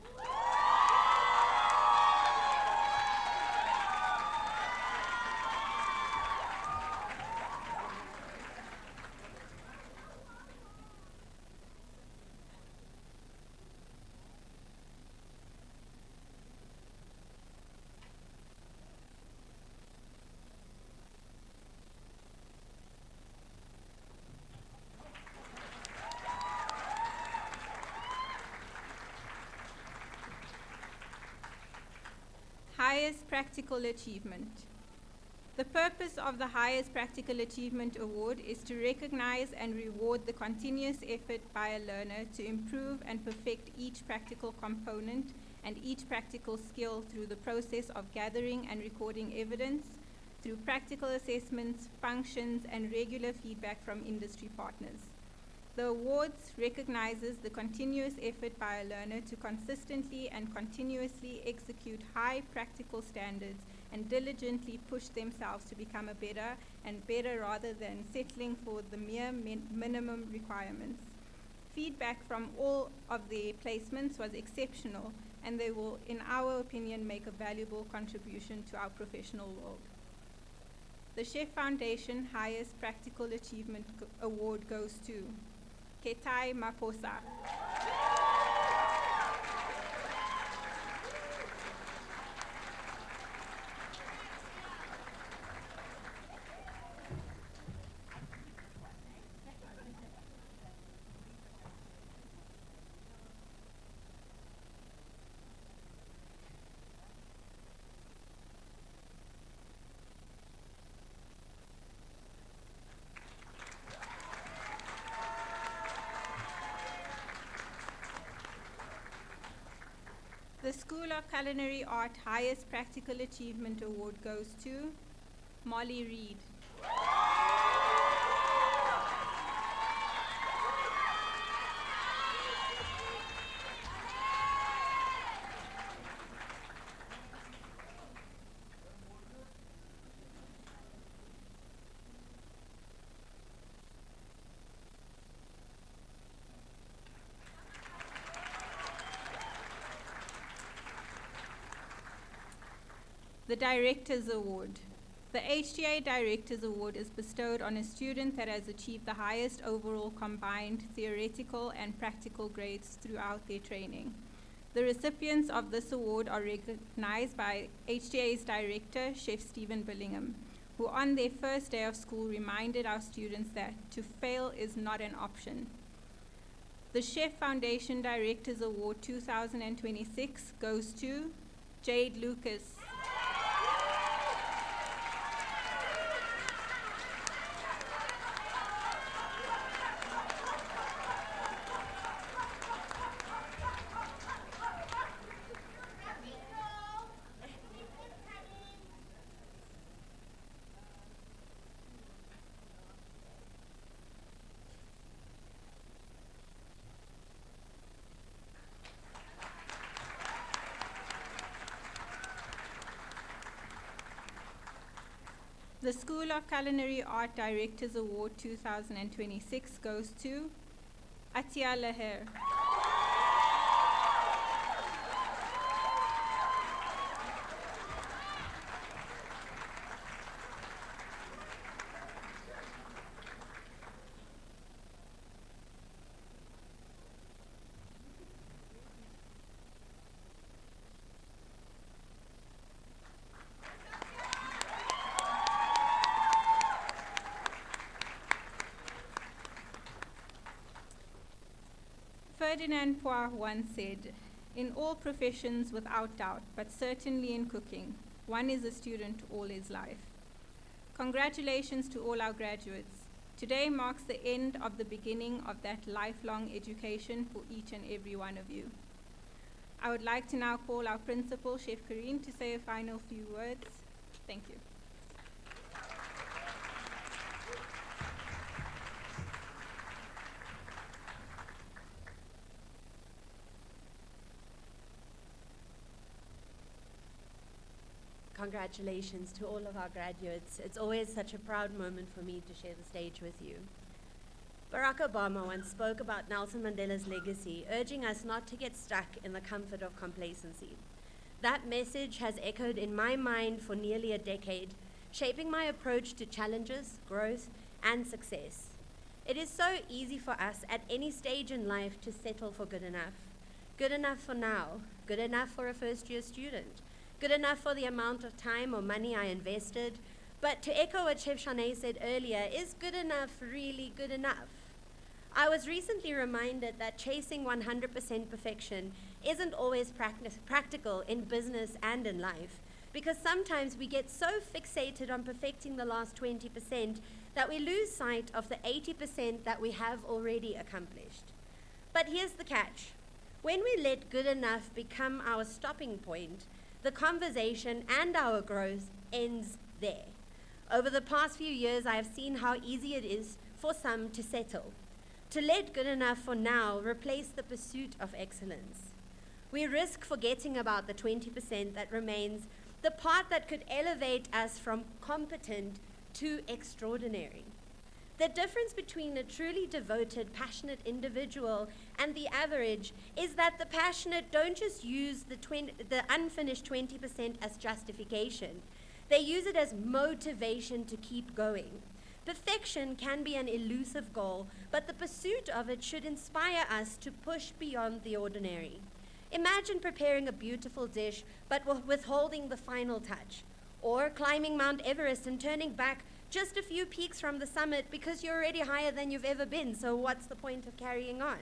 highest practical achievement. The purpose of the highest practical achievement award is to recognize and reward the continuous effort by a learner to improve and perfect each practical component and each practical skill through the process of gathering and recording evidence, through practical assessments, functions, and regular feedback from industry partners. The awards recognizes the continuous effort by a learner to consistently and continuously execute high practical standards and diligently push themselves to become a better rather than settling for the mere minimum requirements. Feedback from all of their placements was exceptional, and they will, in our opinion, make a valuable contribution to our professional world. The Chef Foundation Highest Practical Achievement Award goes to Ketai Maposa. The School of Culinary Art Highest Practical Achievement Award goes to Molly Reed. The Directors Award. The HTA Directors Award is bestowed on a student that has achieved the highest overall combined theoretical and practical grades throughout their training. The recipients of this award are recognized by HTA's director, Chef Stephen Billingham, who on their first day of school reminded our students that to fail is not an option. The Chef Foundation Directors Award 2026 goes to Jade Lucas. The School of Culinary Art Directors Award 2026 goes to Atia Leher. Ferdinand Poir once said, "In all professions without doubt, but certainly in cooking, one is a student all his life." Congratulations to all our graduates. Today marks the end of the beginning of that lifelong education for each and every one of you. I would like to now call our principal, Chef Karine, to say a final few words. Thank you. Congratulations to all of our graduates. It's always such a proud moment for me to share the stage with you. Barack Obama once spoke about Nelson Mandela's legacy, urging us not to get stuck in the comfort of complacency. That message has echoed in my mind for nearly a decade, shaping my approach to challenges, growth, and success. It is so easy for us at any stage in life to settle for good enough. Good enough for now, good enough for a first-year student, good enough for the amount of time or money I invested. But to echo what Chef Shanae said earlier, is good enough really good enough? I was recently reminded that chasing 100% perfection isn't always practical in business and in life. because sometimes we get so fixated on perfecting the last 20% that we lose sight of the 80% that we have already accomplished. But here's the catch. When we let good enough become our stopping point, the conversation and our growth ends there. Over the past few years, I have seen how easy it is for some to settle, to let good enough for now replace the pursuit of excellence. We risk forgetting about the 20% that remains, the part that could elevate us from competent to extraordinary. The difference between a truly devoted, passionate individual and the average is that the passionate don't just use the unfinished 20% as justification. They use it as motivation to keep going. Perfection can be an elusive goal, but the pursuit of it should inspire us to push beyond the ordinary. Imagine preparing a beautiful dish, but withholding the final touch, or climbing Mount Everest and turning back just a few peaks from the summit because you're already higher than you've ever been, so what's the point of carrying on?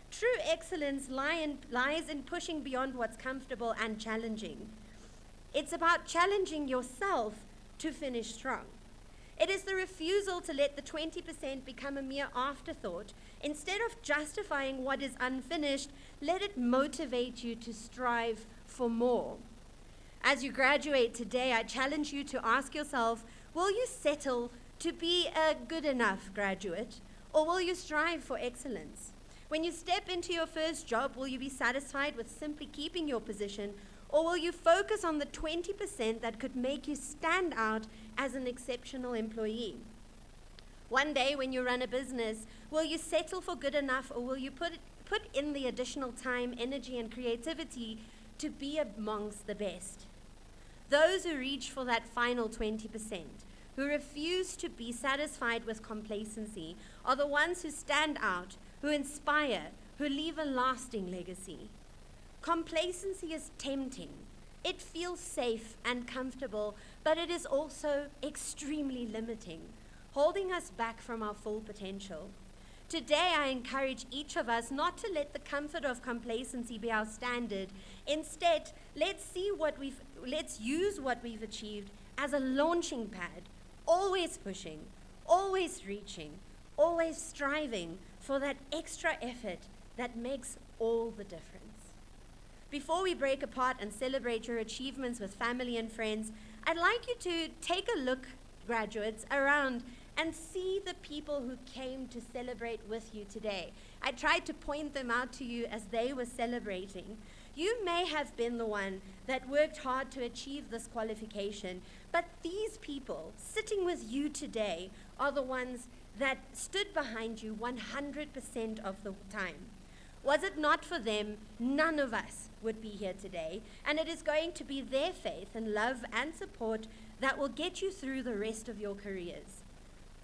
True excellence lies in pushing beyond what's comfortable and challenging. It's about challenging yourself to finish strong. It is the refusal to let the 20% become a mere afterthought. Instead of justifying what is unfinished, let it motivate you to strive for more. As you graduate today, I challenge you to ask yourself, will you settle to be a good enough graduate, or will you strive for excellence? When you step into your first job, will you be satisfied with simply keeping your position, or will you focus on the 20% that could make you stand out as an exceptional employee? One day when you run a business, will you settle for good enough, or will you put in the additional time, energy, and creativity to be amongst the best? Those who reach for that final 20%, who refuse to be satisfied with complacency, are the ones who stand out, who inspire, who leave a lasting legacy. Complacency is tempting. It feels safe and comfortable, but it is also extremely limiting, holding us back from our full potential. Today, I encourage each of us not to let the comfort of complacency be our standard. Instead, let's use what we've achieved as a launching pad, always pushing, always reaching, always striving for that extra effort that makes all the difference. Before we break apart and celebrate your achievements with family and friends, I'd like you to take a look, graduates, around and see the people who came to celebrate with you today. I tried to point them out to you as they were celebrating. You may have been the one that worked hard to achieve this qualification, but these people sitting with you today are the ones that stood behind you 100% of the time. Was it not for them, none of us would be here today, and it is going to be their faith and love and support that will get you through the rest of your careers.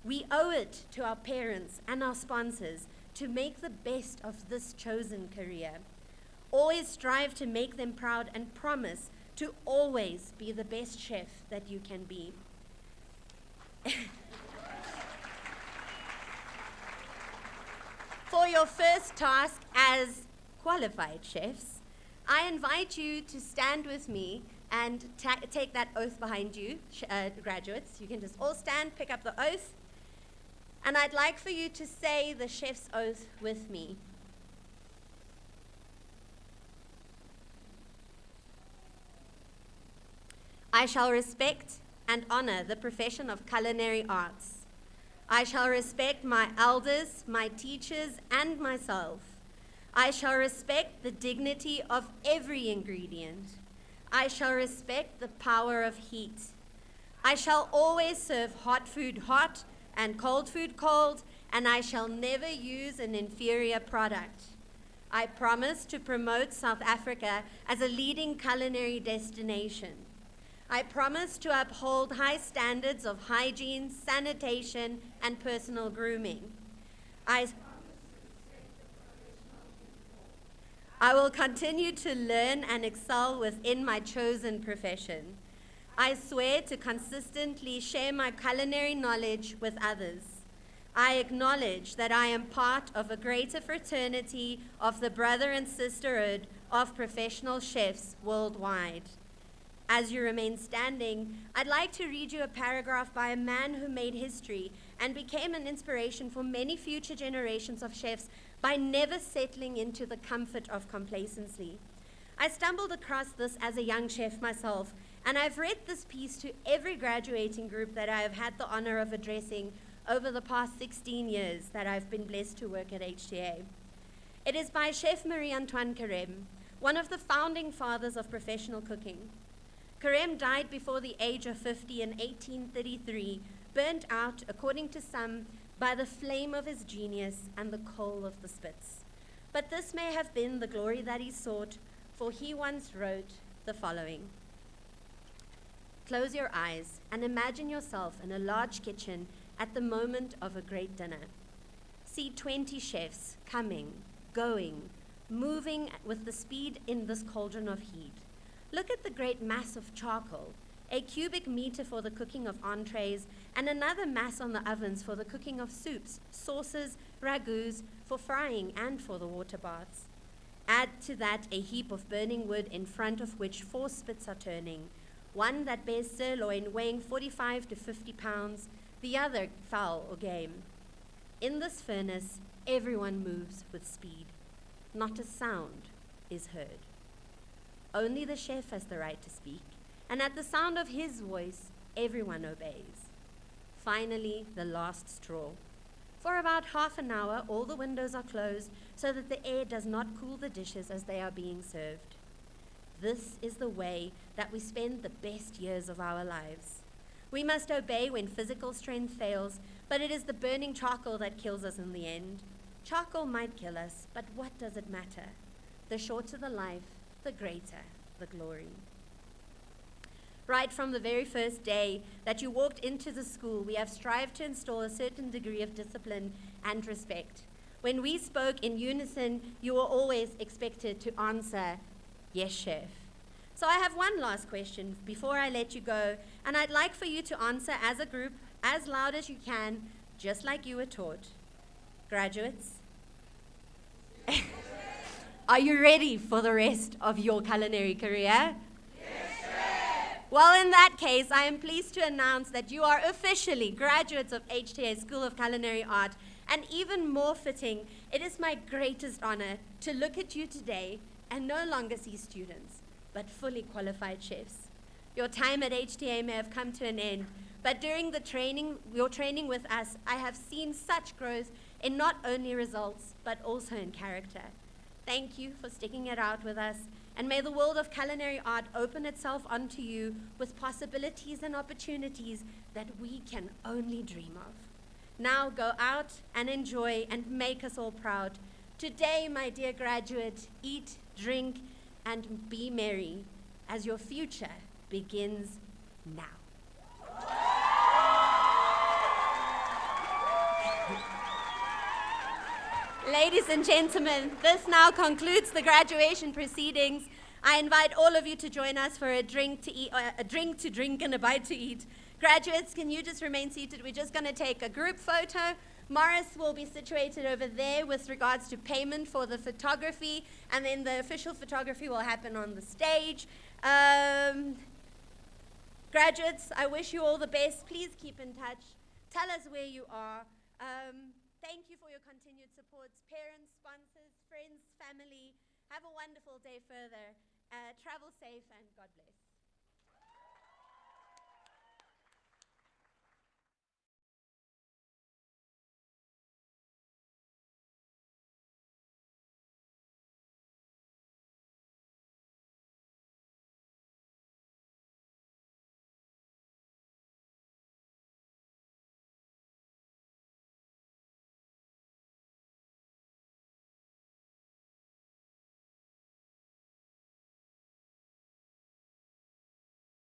We owe it to our parents and our sponsors to make the best of this chosen career. Always strive to make them proud and promise to always be the best chef that you can be. For your first task as qualified chefs, I invite you to stand with me and take that oath behind you, graduates. You can just all stand, pick up the oath. And I'd like for you to say the chef's oath with me. I shall respect and honor the profession of culinary arts. I shall respect my elders, my teachers, and myself. I shall respect the dignity of every ingredient. I shall respect the power of heat. I shall always serve hot food hot and cold food cold, and I shall never use an inferior product. I promise to promote South Africa as a leading culinary destination. I promise to uphold high standards of hygiene, sanitation, and personal grooming. I will continue to learn and excel within my chosen profession. I swear to consistently share my culinary knowledge with others. I acknowledge that I am part of a greater fraternity of the brother and sisterhood of professional chefs worldwide. As you remain standing, I'd like to read you a paragraph by a man who made history and became an inspiration for many future generations of chefs by never settling into the comfort of complacency. I stumbled across this as a young chef myself, and I've read this piece to every graduating group that I have had the honor of addressing over the past 16 years that I've been blessed to work at HTA. It is by Chef Marie-Antoine Carême, one of the founding fathers of professional cooking. Carême died before the age of 50 in 1833, burnt out, according to some, by the flame of his genius and the coal of the spits. But this may have been the glory that he sought, for he once wrote the following. Close your eyes and imagine yourself in a large kitchen at the moment of a great dinner. See 20 chefs coming, going, moving with the speed in this cauldron of heat. Look at the great mass of charcoal, a cubic meter for the cooking of entrees, and another mass on the ovens for the cooking of soups, sauces, ragouts, for frying and for the water baths. Add to that a heap of burning wood in front of which 4 spits are turning, one that bears sirloin weighing 45 to 50 pounds, the other fowl or game. In this furnace, everyone moves with speed. Not a sound is heard. Only the chef has the right to speak, and at the sound of his voice, everyone obeys. Finally, the last straw. For about half an hour, all the windows are closed so that the air does not cool the dishes as they are being served. This is the way that we spend the best years of our lives. We must obey when physical strength fails, but it is the burning charcoal that kills us in the end. Charcoal might kill us, but what does it matter? The shorter the life, the greater the glory. Right from the very first day that you walked into the school, we have strived to install a certain degree of discipline and respect. When we spoke in unison, you were always expected to answer, yes, chef. So I have one last question before I let you go, and I'd like for you to answer as a group, as loud as you can, just like you were taught. Graduates, are you ready for the rest of your culinary career? Well, in that case, I am pleased to announce that you are officially graduates of HTA School of Culinary Art, and even more fitting, it is my greatest honor to look at you today and no longer see students, but fully qualified chefs. Your time at HTA may have come to an end, but during your training with us, I have seen such growth in not only results, but also in character. Thank you for sticking it out with us, and may the world of culinary art open itself onto you with possibilities and opportunities that we can only dream of. Now go out and enjoy and make us all proud. Today, my dear graduate, eat, drink, and be merry as your future begins now. Ladies and gentlemen, this now concludes the graduation proceedings. I invite all of you to join us for a drink to drink and a bite to eat. Graduates, can you just remain seated? We're just going to take a group photo. Morris will be situated over there with regards to payment for the photography, and then the official photography will happen on the stage. Graduates, I wish you all the best. Please keep in touch. Tell us where you are. Thank you for your continued support. Parents, sponsors, friends, family, have a wonderful day further. Travel safe and God bless.